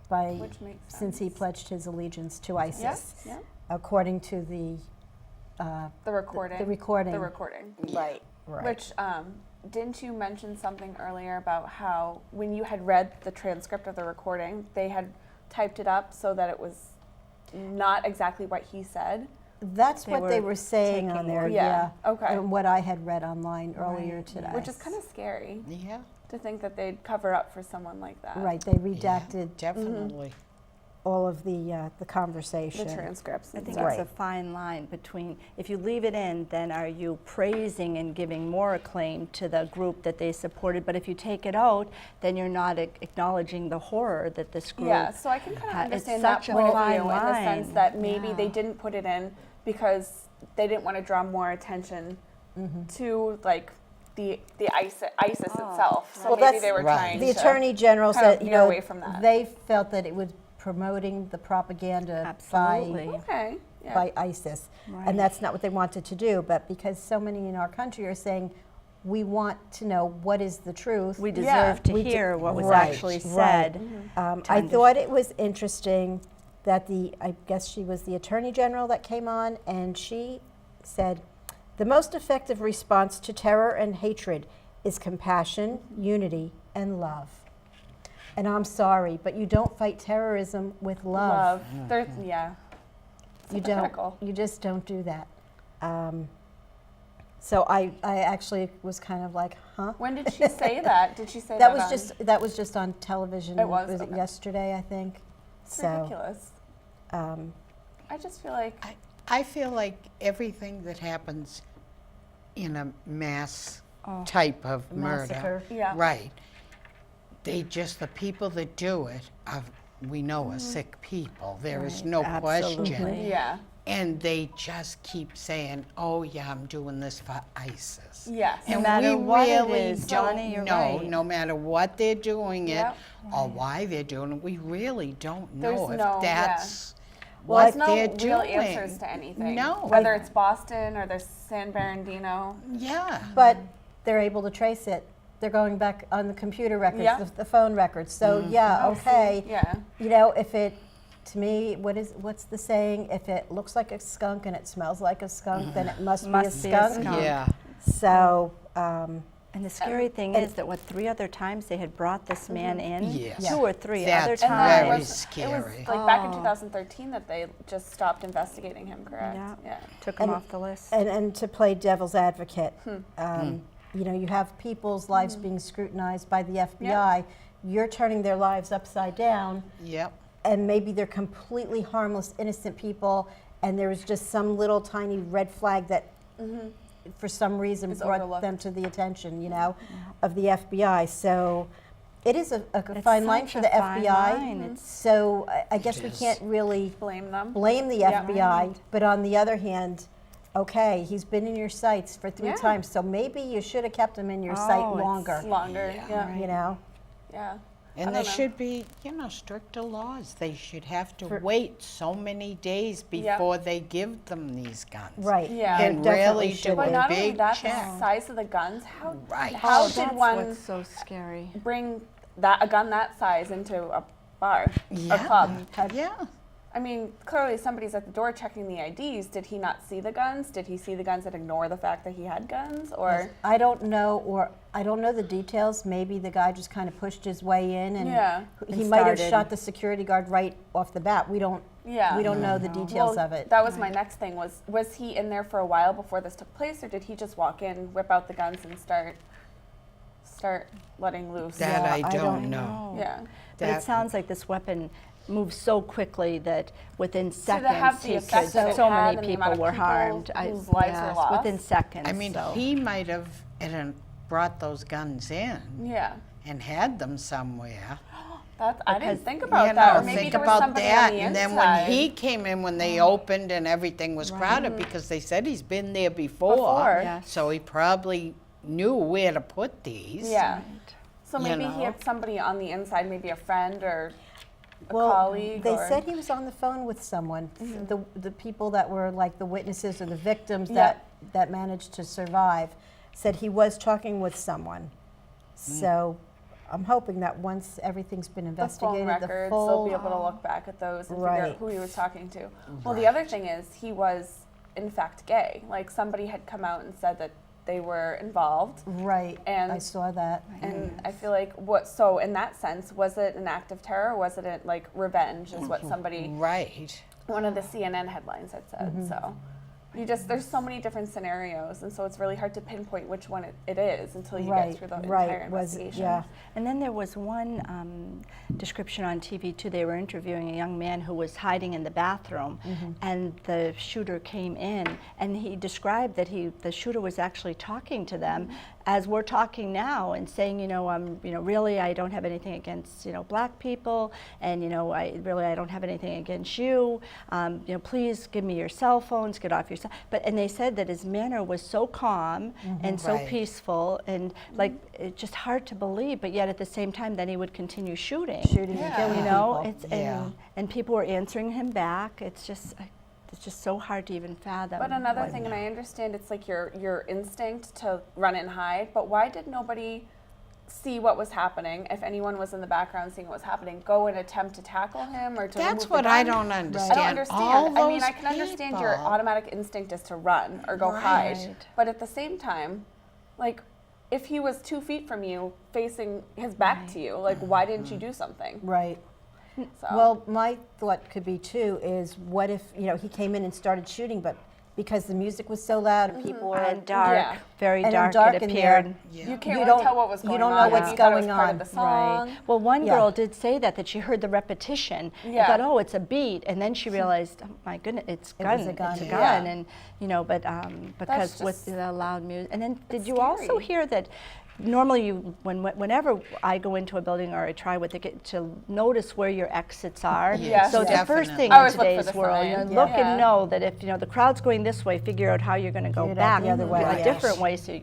Speaker 3: Which makes
Speaker 2: since he
Speaker 3: sense.
Speaker 2: pledged his allegiance to ISIS,
Speaker 3: Yes. Yeah.
Speaker 2: according to the
Speaker 3: The recording.
Speaker 2: the recording.
Speaker 3: The recording.
Speaker 2: Right. Right.
Speaker 3: Which didn't you mention something earlier about how when you had read the transcript of the recording, they had typed it up so that it was not exactly what he said?
Speaker 2: That's
Speaker 1: They
Speaker 2: what they
Speaker 1: were
Speaker 2: were saying on
Speaker 1: taking
Speaker 2: there,
Speaker 1: more.
Speaker 3: Yeah,
Speaker 2: yeah.
Speaker 3: okay.
Speaker 2: And what I had read online earlier
Speaker 1: Right,
Speaker 2: today.
Speaker 3: Which is kind of scary
Speaker 4: Yeah,
Speaker 3: to think that they'd cover up for someone like that.
Speaker 2: Right, they
Speaker 4: yeah,
Speaker 2: redacted
Speaker 4: definitely.
Speaker 2: all of the conversation.
Speaker 3: The transcripts
Speaker 1: I
Speaker 3: and
Speaker 1: think
Speaker 3: stuff.
Speaker 1: it's a fine line between, if you leave it in, then are you praising and giving more acclaim to the group that they supported? But if you take it out, then you're not acknowledging the horror that this group.
Speaker 3: Yeah, so I can kind of
Speaker 1: it's
Speaker 3: understand that
Speaker 1: such a
Speaker 3: point of
Speaker 1: fine
Speaker 3: view in the sense
Speaker 1: line.
Speaker 3: that maybe they
Speaker 1: Yeah.
Speaker 3: didn't put it in because they didn't want to draw more attention to like the ISIS itself. So
Speaker 2: Well,
Speaker 3: maybe
Speaker 2: that's
Speaker 3: they were
Speaker 4: Right.
Speaker 3: trying
Speaker 2: The
Speaker 3: to
Speaker 2: Attorney General
Speaker 3: kind of
Speaker 2: said, you
Speaker 3: veer
Speaker 2: know,
Speaker 3: away from that.
Speaker 2: they felt that it was promoting the propaganda
Speaker 1: Absolutely.
Speaker 3: Okay. Yeah.
Speaker 2: by ISIS.
Speaker 1: Right.
Speaker 2: And that's not what they wanted to do. But because so many in our country are saying, we want to know what is the truth.
Speaker 1: We deserve
Speaker 3: Yeah.
Speaker 1: to
Speaker 2: We do-
Speaker 1: hear what was
Speaker 2: Right,
Speaker 1: actually
Speaker 2: right.
Speaker 1: said. to
Speaker 2: I thought it was interesting that I guess she was the Attorney General that came on, and she said, the most effective response to terror and hatred is compassion, unity, and love. And I'm sorry, but you don't fight terrorism with love.
Speaker 3: There's, yeah. It's
Speaker 2: You don't.
Speaker 3: hypocritical.
Speaker 2: You just don't do that. So I actually was kind of like, huh?
Speaker 3: When did she say that? Did she say
Speaker 2: That
Speaker 3: that?
Speaker 2: was just on television.
Speaker 3: It was?
Speaker 2: Was it
Speaker 3: Okay.
Speaker 2: yesterday? I think.
Speaker 3: It's ridiculous.
Speaker 2: Um,
Speaker 3: I just feel like
Speaker 4: I feel like everything that happens in a mass
Speaker 1: Oh.
Speaker 4: type of murder,
Speaker 2: massacre.
Speaker 3: yeah.
Speaker 4: right? The people that do it we know are sick people. There is
Speaker 1: Right,
Speaker 4: no
Speaker 1: absolutely.
Speaker 4: question.
Speaker 3: Yeah.
Speaker 4: And they just keep saying, "Oh yeah, I'm doing this for ISIS."
Speaker 3: Yes.
Speaker 1: No
Speaker 4: And
Speaker 1: matter
Speaker 4: we
Speaker 1: what it
Speaker 4: really
Speaker 1: is,
Speaker 4: don't
Speaker 1: Johnny, you're
Speaker 4: know,
Speaker 1: right.
Speaker 4: no matter what they're doing it
Speaker 3: Yep.
Speaker 4: or why they're doing it, we really don't know
Speaker 3: There's
Speaker 4: if
Speaker 3: no- yeah.
Speaker 4: that's
Speaker 2: Well,
Speaker 4: what
Speaker 3: There's no
Speaker 4: they're
Speaker 3: real
Speaker 4: doing.
Speaker 3: answers to anything.
Speaker 4: No.
Speaker 3: Whether it's Boston or the San Bernardino.
Speaker 4: Yeah.
Speaker 2: But they're able to trace it. They're going back on the computer records,
Speaker 3: Yeah.
Speaker 2: the phone records. So yeah,
Speaker 3: Oh,
Speaker 2: okay.
Speaker 3: see, yeah.
Speaker 2: You know, if it, to me, what's the saying? If it looks like a skunk and it smells like a skunk, then it must be a
Speaker 1: Must be a
Speaker 2: skunk.
Speaker 1: skunk.
Speaker 4: Yeah.
Speaker 2: So
Speaker 1: And the scary thing is that 3 other times they had brought this man in?
Speaker 4: Yes.
Speaker 1: 2 or 3
Speaker 4: That's
Speaker 1: other
Speaker 3: And then
Speaker 1: times.
Speaker 4: very
Speaker 3: it was
Speaker 4: scary.
Speaker 3: like back in
Speaker 1: Oh.
Speaker 3: 2013 that they just stopped investigating him, correct?
Speaker 1: Yeah. Took him off the list.
Speaker 2: and to play devil's advocate, you know, you have people's lives being scrutinized by the FBI. You're turning their lives upside down,
Speaker 4: Yep.
Speaker 2: and maybe they're completely harmless, innocent people, and there was just some little tiny red flag that, for some reason,
Speaker 3: Is
Speaker 2: brought
Speaker 3: overlooked.
Speaker 2: them to the attention, you know, of the FBI. So it is a
Speaker 1: It's
Speaker 2: fine line
Speaker 1: such
Speaker 2: for
Speaker 1: a
Speaker 2: the
Speaker 1: fine
Speaker 2: FBI.
Speaker 1: line. It's-
Speaker 2: So I guess
Speaker 4: It
Speaker 2: we
Speaker 4: is.
Speaker 2: can't really
Speaker 3: Blame them.
Speaker 2: blame the
Speaker 3: Yeah.
Speaker 2: FBI, but on the other hand, okay, he's been in your sights for 3
Speaker 3: Yeah.
Speaker 2: times, so maybe you should have kept him in your sight
Speaker 1: Oh, it's
Speaker 2: longer,
Speaker 3: Longer. Yeah.
Speaker 2: you know?
Speaker 3: Yeah.
Speaker 4: And
Speaker 3: I
Speaker 4: there
Speaker 3: don't know.
Speaker 4: should be, stricter laws. They should have to
Speaker 2: For-
Speaker 4: wait so many days
Speaker 3: Yep.
Speaker 4: before they give them these guns.
Speaker 2: Right.
Speaker 3: Yeah.
Speaker 2: There
Speaker 4: And
Speaker 2: definitely
Speaker 4: really
Speaker 2: should
Speaker 4: do
Speaker 3: But
Speaker 2: be.
Speaker 4: a
Speaker 3: not only
Speaker 4: big
Speaker 3: that,
Speaker 4: check.
Speaker 3: the size of the guns. How
Speaker 4: Right.
Speaker 3: how
Speaker 1: Oh,
Speaker 3: did
Speaker 1: that's
Speaker 3: one
Speaker 1: what's so scary.
Speaker 3: bring a gun that size into a bar,
Speaker 4: Yeah.
Speaker 3: a club?
Speaker 4: Yeah.
Speaker 3: I mean, clearly somebody's at the door checking the IDs. Did he not see the guns? Did he see the guns and ignore the fact that he had guns? Or
Speaker 2: I don't know, I don't know the details. Maybe the guy just kind of pushed his way in, and
Speaker 3: Yeah.
Speaker 2: he
Speaker 1: And
Speaker 2: might have
Speaker 1: started.
Speaker 2: shot the security guard right off the bat. We don't know the details
Speaker 3: well,
Speaker 2: of it.
Speaker 3: that was my next thing. Was he in there for a while before this took place, or did he just walk in, whip out the guns, and start letting loose?
Speaker 4: That
Speaker 2: Yeah,
Speaker 4: I
Speaker 2: I
Speaker 4: don't
Speaker 2: don't
Speaker 4: know.
Speaker 3: Yeah.
Speaker 1: But it
Speaker 4: That-
Speaker 1: sounds like this weapon moved so quickly that within
Speaker 3: So to
Speaker 1: seconds
Speaker 3: have the effect that it
Speaker 1: so
Speaker 3: had
Speaker 1: many
Speaker 3: and the
Speaker 1: people
Speaker 3: amount of
Speaker 1: were
Speaker 3: people
Speaker 1: harmed.
Speaker 3: whose lives were
Speaker 1: Yes,
Speaker 3: lost.
Speaker 1: within seconds.
Speaker 4: I mean,
Speaker 1: so.
Speaker 4: he might have brought those guns in
Speaker 3: Yeah.
Speaker 4: and had them somewhere.
Speaker 3: I
Speaker 1: Because,
Speaker 3: didn't think about
Speaker 4: You
Speaker 3: that.
Speaker 4: know,
Speaker 3: Or maybe
Speaker 4: think
Speaker 3: there was
Speaker 4: about
Speaker 3: somebody
Speaker 4: that.
Speaker 3: on the
Speaker 4: And then
Speaker 3: inside.
Speaker 4: when he came in, when they opened and everything was crowded, because they said he's been there
Speaker 3: Before.
Speaker 1: Yes.
Speaker 4: So he probably knew where to put these.
Speaker 3: Yeah. So
Speaker 4: You
Speaker 3: maybe he
Speaker 4: know?
Speaker 3: had somebody on the inside, maybe a friend or a
Speaker 2: Well,
Speaker 3: colleague.
Speaker 2: they
Speaker 3: or,
Speaker 2: said he was on the phone with someone. The people that were like the witnesses or the victims
Speaker 3: Yeah.
Speaker 2: that managed to survive said he was talking with someone. So I'm hoping that once everything's been
Speaker 3: the phone
Speaker 2: investigated,
Speaker 3: records,
Speaker 2: the
Speaker 3: they'll
Speaker 2: full
Speaker 3: be able to look back at those and figure
Speaker 2: Right.
Speaker 3: out who he was talking to. Well, the other thing is he was in fact gay. Like somebody had come out and said that they were involved.
Speaker 2: right.
Speaker 3: And-
Speaker 2: I saw that.
Speaker 3: And I feel like so in that sense, was it an act of terror? Or was it like revenge? Is what somebody,
Speaker 4: Right.
Speaker 3: one of the CNN headlines had said. So there's so many different scenarios, and so it's really hard to pinpoint which one it is until you
Speaker 2: Right,
Speaker 3: get through the
Speaker 2: right,
Speaker 3: entire investigation.
Speaker 2: yeah.
Speaker 1: And then there was one description on TV too. They were interviewing a young man who was hiding in the bathroom, and the shooter came in, and he described that the shooter was actually talking to them as we're talking now, and saying, really, I don't have anything against black people, and I don't have anything against you. Please give me your cell phones. Get off your cell. And they said that his manner was so calm and so
Speaker 4: Right.
Speaker 1: peaceful, and it's just hard to believe. But yet at the same time, then he would continue shooting.
Speaker 2: Shooting and killing people.
Speaker 1: And people were answering him back. It's just so hard to even fathom.
Speaker 3: But another thing, and I understand it's like your instinct to run and hide, but why did nobody see what was happening? If anyone was in the background seeing what was happening, go and attempt to tackle him or to
Speaker 4: That's
Speaker 3: remove
Speaker 4: what
Speaker 3: the
Speaker 4: I
Speaker 3: gun?
Speaker 4: don't
Speaker 3: I
Speaker 4: understand.
Speaker 3: don't understand.
Speaker 4: All
Speaker 3: I mean,
Speaker 4: those
Speaker 3: I can understand your
Speaker 4: people-
Speaker 3: automatic instinct is to run or go hide,
Speaker 1: Right.
Speaker 3: but at the same time, like, if he was 2 feet from you, facing his back to you, like, why didn't you do something?
Speaker 2: Right.
Speaker 3: So.
Speaker 2: Well, my thought could be too is what if he came in and started shooting, but because the music was so loud and people were
Speaker 1: and dark,
Speaker 3: Yeah.
Speaker 1: very
Speaker 2: and
Speaker 1: dark,
Speaker 2: dark
Speaker 1: it
Speaker 2: in
Speaker 1: appeared.
Speaker 2: there,
Speaker 4: Yeah.
Speaker 3: you can't
Speaker 2: you
Speaker 3: really
Speaker 2: don't-
Speaker 3: tell what was
Speaker 2: you
Speaker 3: going
Speaker 2: don't
Speaker 3: on.
Speaker 2: know
Speaker 3: Maybe
Speaker 2: what's
Speaker 3: you thought it was
Speaker 2: going
Speaker 3: part
Speaker 2: on.
Speaker 3: of the song.
Speaker 1: Right. Well, one
Speaker 2: Yeah.
Speaker 1: girl did say that she heard the repetition.
Speaker 3: Yeah.
Speaker 1: And thought, oh, it's a beat, and then she realized, oh my goodness, it's
Speaker 2: It
Speaker 1: gun.
Speaker 2: was a gun.
Speaker 1: It's a
Speaker 3: Yeah.
Speaker 1: gun, and but because with
Speaker 3: just-
Speaker 1: the loud music. And then did
Speaker 3: It's
Speaker 1: you also
Speaker 3: scary.
Speaker 1: hear that? Normally, whenever I go into a building or I try to notice where your exits are.
Speaker 3: Yes.
Speaker 1: So the
Speaker 3: Yeah.
Speaker 1: first thing
Speaker 4: Definitely.
Speaker 1: in
Speaker 3: I always look for
Speaker 1: today's
Speaker 3: the
Speaker 1: world,
Speaker 3: sign.
Speaker 1: look
Speaker 3: Yeah.
Speaker 1: and know that if the crowd's going this way, figure out how you're going to go
Speaker 2: Get out
Speaker 1: back
Speaker 2: the other way,
Speaker 1: a
Speaker 2: yes.
Speaker 1: different way. So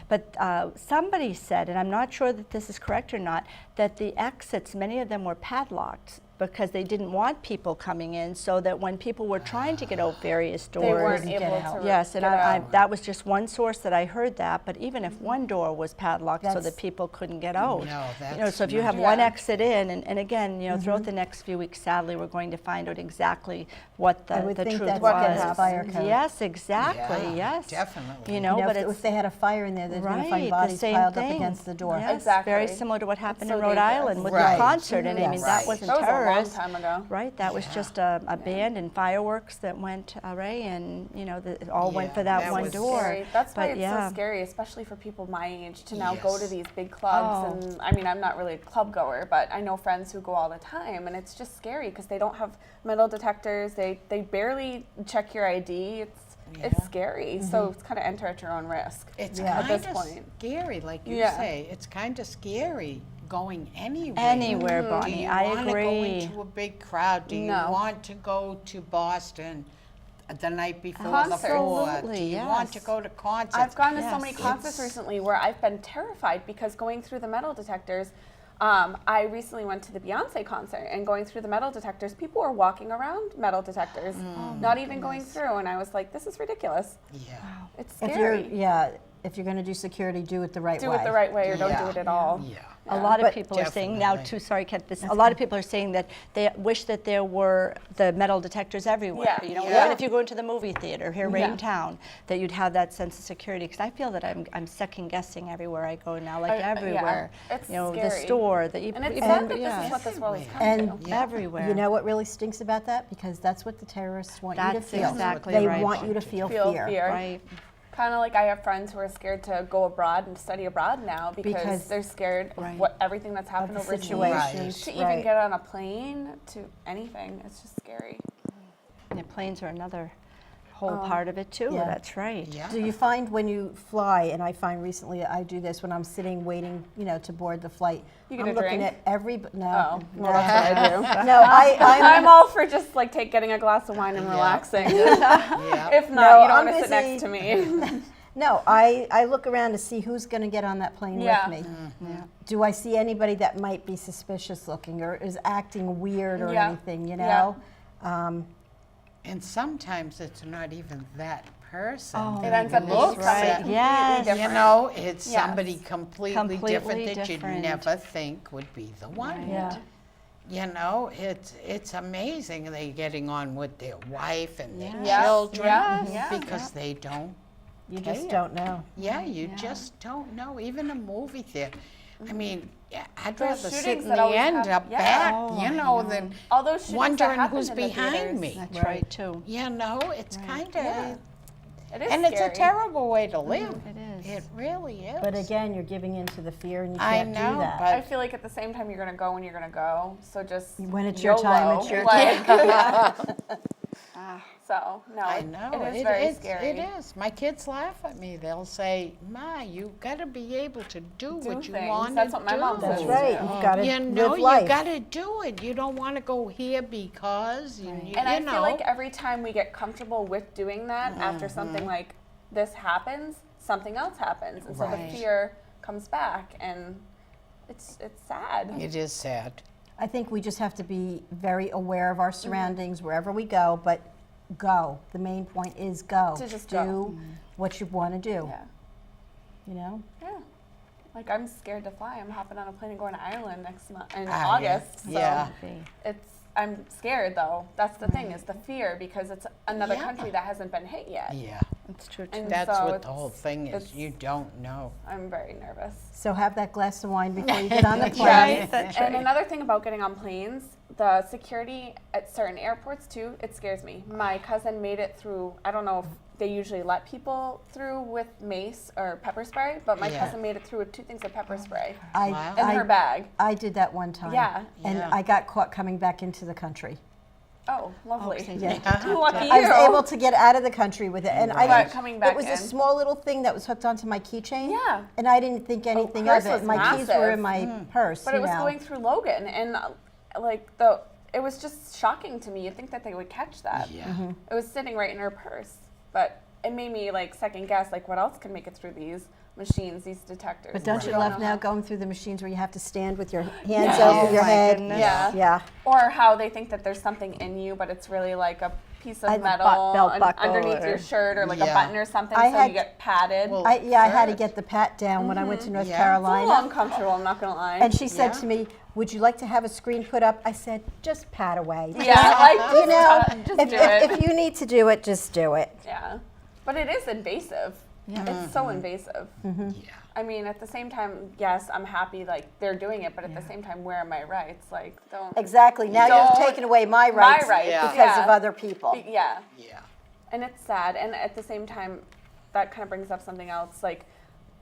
Speaker 1: but somebody said, and I'm not sure that this is correct or not, that the exits, many of them were padlocked because they didn't want people coming in, so that when people were trying to get out various doors,
Speaker 3: They weren't
Speaker 2: Get
Speaker 3: able
Speaker 2: out.
Speaker 3: to
Speaker 1: yes, and
Speaker 3: get out.
Speaker 1: that was just one source that I heard that. But even if one door was padlocked so
Speaker 2: That's-
Speaker 1: that people couldn't get out,
Speaker 4: No,
Speaker 1: so if you
Speaker 4: that's
Speaker 1: have
Speaker 3: not-
Speaker 1: one
Speaker 3: Yeah.
Speaker 1: exit in, and again, throughout the next few weeks, sadly, we're going to find out exactly what
Speaker 2: I
Speaker 1: the
Speaker 2: would
Speaker 1: the
Speaker 2: think
Speaker 1: truth
Speaker 2: that's
Speaker 1: was.
Speaker 3: against the
Speaker 2: fire code.
Speaker 1: Yes, exactly.
Speaker 4: Yeah,
Speaker 1: Yes,
Speaker 4: definitely.
Speaker 1: but
Speaker 2: if they had a fire in there, they're going to
Speaker 1: right,
Speaker 2: find
Speaker 1: the
Speaker 2: bodies
Speaker 1: same
Speaker 2: piled
Speaker 1: thing.
Speaker 2: up against the door.
Speaker 1: Yes,
Speaker 3: Exactly.
Speaker 1: very similar to what happened
Speaker 3: so
Speaker 1: in Rhode
Speaker 3: dangerous.
Speaker 1: Island with
Speaker 4: Right.
Speaker 1: the concert. And I mean,
Speaker 2: Yes.
Speaker 1: that wasn't
Speaker 3: That was a long
Speaker 1: terrorists.
Speaker 3: time ago.
Speaker 1: Right, that was
Speaker 4: Yeah.
Speaker 1: just a band and fireworks that went array, and it all went
Speaker 4: Yeah,
Speaker 1: for that
Speaker 4: that
Speaker 1: one
Speaker 4: was
Speaker 1: door.
Speaker 3: Scary. That's why
Speaker 1: But
Speaker 3: it's
Speaker 1: yeah.
Speaker 3: so scary, especially for people my age, to now go to
Speaker 4: Yes.
Speaker 3: these big clubs.
Speaker 1: Oh.
Speaker 3: And I mean, I'm not really a club goer, but I know friends who go all the time, and it's just scary because they don't have metal detectors. They barely check your ID. It's
Speaker 4: Yeah.
Speaker 3: scary. So it's kind of enter at your own risk.
Speaker 4: It's
Speaker 2: Yeah.
Speaker 3: At this
Speaker 4: kind of
Speaker 3: point.
Speaker 4: scary, like you
Speaker 3: Yeah.
Speaker 4: say. It's kind of scary going anywhere.
Speaker 1: Anywhere,
Speaker 4: Do
Speaker 1: Bonnie,
Speaker 4: you
Speaker 1: I
Speaker 4: want to go
Speaker 1: agree.
Speaker 4: into a big crowd? Do you
Speaker 3: No.
Speaker 4: want to go to Boston the night before
Speaker 3: Concerts.
Speaker 4: the 4th? Do
Speaker 1: Absolutely,
Speaker 4: you want to
Speaker 1: yes.
Speaker 4: go to concerts?
Speaker 3: I've gone to so
Speaker 1: Yes.
Speaker 3: many concerts
Speaker 4: It's-
Speaker 3: recently where I've been terrified because going through the metal detectors, I recently went to the Beyonce concert, and going through the metal detectors, people were walking around metal detectors, not even going through, and I was like, this is ridiculous.
Speaker 4: Yeah.
Speaker 3: It's
Speaker 2: If
Speaker 3: scary.
Speaker 2: if you're going to do security, do it the right
Speaker 3: Do
Speaker 2: way.
Speaker 3: it the right way or don't
Speaker 4: Yeah.
Speaker 3: do it at all.
Speaker 4: Yeah.
Speaker 1: A lot of
Speaker 2: But-
Speaker 1: people are saying now
Speaker 4: Definitely.
Speaker 1: too. Sorry, Kat. A lot of people are saying that they wish that there were the metal detectors everywhere.
Speaker 3: Yeah.
Speaker 4: Yeah.
Speaker 1: Even if you go into the movie theater here,
Speaker 3: Yeah.
Speaker 1: in town, that you'd have that sense of security. Because I feel that I'm second guessing everywhere I go now, like
Speaker 3: yeah.
Speaker 1: everywhere.
Speaker 3: It's
Speaker 1: the
Speaker 3: scary.
Speaker 1: store,
Speaker 3: And it's
Speaker 1: even-
Speaker 3: sad that
Speaker 1: yeah.
Speaker 3: this is what this world has come
Speaker 2: And
Speaker 3: to.
Speaker 4: Yeah.
Speaker 1: everywhere.
Speaker 2: You know what really stinks about that? Because that's what the terrorists want you to
Speaker 1: That's
Speaker 2: feel.
Speaker 1: exactly
Speaker 2: They
Speaker 1: right.
Speaker 2: want you to feel
Speaker 3: Feel
Speaker 2: fear.
Speaker 3: fear.
Speaker 1: Right.
Speaker 3: Kind of like I have friends who are scared to go abroad and study abroad now because
Speaker 2: Because-
Speaker 3: they're scared
Speaker 1: Right.
Speaker 3: of everything that's happened
Speaker 2: the
Speaker 3: overseas.
Speaker 2: situations,
Speaker 3: To even
Speaker 2: right.
Speaker 3: get on a plane, to anything, it's just scary.
Speaker 1: And the planes are another whole part of it too.
Speaker 2: yeah.
Speaker 1: That's right.
Speaker 4: Yeah.
Speaker 2: Do you find when you fly, and I find recently I do this when I'm sitting waiting, to board the flight,
Speaker 3: You get
Speaker 2: I'm
Speaker 3: a
Speaker 2: looking
Speaker 3: drink?
Speaker 2: at every, no.
Speaker 3: Oh,
Speaker 2: no.
Speaker 3: well, that's what I do.
Speaker 2: No,
Speaker 3: I'm all for just like getting a glass of wine and relaxing.
Speaker 4: Yeah.
Speaker 3: If not,
Speaker 2: No,
Speaker 3: you don't
Speaker 2: I'm
Speaker 3: want to sit
Speaker 2: busy.
Speaker 3: next to me.
Speaker 2: No, I look around to see who's going to get on that plane
Speaker 3: Yeah.
Speaker 2: with me.
Speaker 1: Yeah.
Speaker 2: Do I see anybody that might be suspicious looking or is acting weird or
Speaker 3: Yeah.
Speaker 2: anything,
Speaker 3: Yeah.
Speaker 4: And sometimes it's not even that person.
Speaker 1: Oh,
Speaker 3: It ends up being
Speaker 4: looks
Speaker 3: something
Speaker 1: right.
Speaker 3: completely
Speaker 1: Yes.
Speaker 3: different.
Speaker 4: You know, it's
Speaker 3: Yes.
Speaker 4: somebody completely,
Speaker 1: Completely
Speaker 4: different that
Speaker 1: different.
Speaker 4: you'd never think would be the one.
Speaker 1: Right.
Speaker 2: Yeah.
Speaker 4: You know, it's amazing they're getting on with their wife and their
Speaker 3: Yes.
Speaker 4: children
Speaker 3: Yes.
Speaker 4: because they don't.
Speaker 2: You just
Speaker 4: care.
Speaker 2: don't know.
Speaker 4: Yeah, you just don't know. Even a movie theater. I mean, yeah, I'd
Speaker 3: Those
Speaker 4: rather sit
Speaker 3: shootings
Speaker 4: in
Speaker 3: that
Speaker 4: the
Speaker 3: always
Speaker 4: end
Speaker 3: happen-
Speaker 4: up
Speaker 3: yeah.
Speaker 4: back,
Speaker 1: Oh,
Speaker 4: you
Speaker 1: I
Speaker 4: know,
Speaker 1: know.
Speaker 4: than
Speaker 3: All those shootings that
Speaker 4: wondering
Speaker 3: happened
Speaker 4: who's
Speaker 3: in the
Speaker 4: behind
Speaker 3: theaters.
Speaker 4: me.
Speaker 1: That's
Speaker 2: Right.
Speaker 1: right too.
Speaker 4: You know, it's kind of,
Speaker 3: It is
Speaker 4: And it's a
Speaker 3: scary.
Speaker 4: terrible way to live.
Speaker 1: It is.
Speaker 4: It really is.
Speaker 2: But again, you're giving in to the fear and you
Speaker 4: I
Speaker 2: can't
Speaker 4: know,
Speaker 2: do that.
Speaker 3: I feel like at the same time you're gonna go when you're gonna go. So just
Speaker 2: When it's your time, it's your
Speaker 3: like, So no,
Speaker 4: I know.
Speaker 3: it is very scary.
Speaker 4: It is. My kids laugh at me. They'll say, "Ma, you got to be able to do what you
Speaker 3: things.
Speaker 4: want to do."
Speaker 3: That's what my mom
Speaker 2: That's
Speaker 3: says.
Speaker 2: right.
Speaker 3: Yeah.
Speaker 2: You've got to
Speaker 4: You know,
Speaker 2: live
Speaker 4: you
Speaker 2: life.
Speaker 4: got to do it. You don't want to go here because you
Speaker 3: And I
Speaker 4: know.
Speaker 3: feel like every time we get comfortable with doing that, after something like this happens, something else happens, and so
Speaker 4: Right.
Speaker 3: the fear comes back, and it's sad.
Speaker 4: It is sad.
Speaker 2: I think we just have to be very aware of our surroundings wherever we go, but go. The main point is go.
Speaker 3: To just
Speaker 2: do
Speaker 3: go.
Speaker 2: what you want to do.
Speaker 3: Yeah,
Speaker 2: You know?
Speaker 3: yeah. Like I'm scared to fly. I'm hopping on a plane and going to Ireland next month in
Speaker 4: Ah, yeah.
Speaker 3: August. So
Speaker 4: Yeah.
Speaker 3: I'm scared though. That's the thing is the fear because it's another
Speaker 4: Yeah.
Speaker 3: country that hasn't been hit yet.
Speaker 4: Yeah.
Speaker 1: It's true too.
Speaker 3: And
Speaker 4: That's
Speaker 3: so
Speaker 4: what the whole thing is.
Speaker 3: it's-
Speaker 4: You don't know.
Speaker 3: I'm very nervous.
Speaker 2: So have that glass of wine before you get on the
Speaker 4: That's
Speaker 2: plane.
Speaker 4: right.
Speaker 1: That's
Speaker 3: And
Speaker 1: right.
Speaker 3: another thing about getting on planes, the security at certain airports too, it scares me. My cousin made it through, I don't know if they usually let people through with mace or pepper spray, but my
Speaker 4: Yeah.
Speaker 3: cousin made it through with 2 things of pepper spray
Speaker 4: Wow.
Speaker 3: in her bag.
Speaker 2: I did that one time.
Speaker 3: Yeah.
Speaker 2: And
Speaker 4: Yeah.
Speaker 2: I got caught coming back into the country.
Speaker 3: Oh, lovely.
Speaker 1: so
Speaker 2: Yeah.
Speaker 3: Lucky you.
Speaker 2: I was able to get out of the country with it, and I
Speaker 3: But
Speaker 2: didn't.
Speaker 3: coming back
Speaker 2: it was
Speaker 3: in.
Speaker 2: a small little thing that was hooked onto my keychain.
Speaker 3: Yeah.
Speaker 2: And I didn't think anything
Speaker 3: purse
Speaker 2: of it.
Speaker 3: was
Speaker 2: My keys were
Speaker 3: massive.
Speaker 2: in my purse.
Speaker 3: But
Speaker 2: you
Speaker 3: it was
Speaker 2: know.
Speaker 3: going through Logan, and it was just shocking to me. You'd think that they would catch that.
Speaker 4: Yeah.
Speaker 2: Mm-hmm.
Speaker 3: It was sitting right in her purse, but it made me like second guess, like what else can make it through these machines, these detectors?
Speaker 2: But don't you
Speaker 3: don't
Speaker 2: love
Speaker 3: know
Speaker 2: now
Speaker 3: how-
Speaker 2: going through the machines where you have to stand with your hands
Speaker 3: Yeah.
Speaker 2: over
Speaker 1: Oh
Speaker 2: your
Speaker 1: my
Speaker 2: head?
Speaker 1: goodness.
Speaker 3: Yeah.
Speaker 2: Yeah.
Speaker 3: Or how they think that there's something in you, but it's really like a piece of
Speaker 2: A
Speaker 3: metal
Speaker 1: belt buckle
Speaker 3: underneath
Speaker 1: or-
Speaker 3: your shirt or like
Speaker 4: Yeah.
Speaker 3: a button or something,
Speaker 2: I
Speaker 3: so
Speaker 2: had-
Speaker 3: you get padded.
Speaker 4: Well,
Speaker 2: I had to
Speaker 4: Sure.
Speaker 2: get the pat down when I went to North
Speaker 4: Yeah.
Speaker 3: it's a
Speaker 2: Carolina.
Speaker 3: little uncomfortable, I'm not gonna lie.
Speaker 2: And she said
Speaker 4: Yeah.
Speaker 2: to me, "Would you like to have a screen put up?" I said, "Just pat away."
Speaker 3: yeah, like
Speaker 2: You know,
Speaker 3: just
Speaker 2: if,
Speaker 3: do it.
Speaker 2: if you need to do it, just do it.
Speaker 3: Yeah, but it is invasive.
Speaker 1: Yeah.
Speaker 3: It's so invasive.
Speaker 2: Mm-hmm.
Speaker 4: Yeah.
Speaker 3: I mean, at the same time, yes, I'm happy like they're doing it, but at the same time, where are my rights? Like, don't.
Speaker 2: Exactly. Now you've
Speaker 3: Don't-
Speaker 2: taken away my rights,
Speaker 4: Yeah.
Speaker 2: because of
Speaker 3: Yeah.
Speaker 2: other people.
Speaker 3: Yeah,
Speaker 4: Yeah.
Speaker 3: and it's sad. And at the same time, that kind of brings up something else. Like,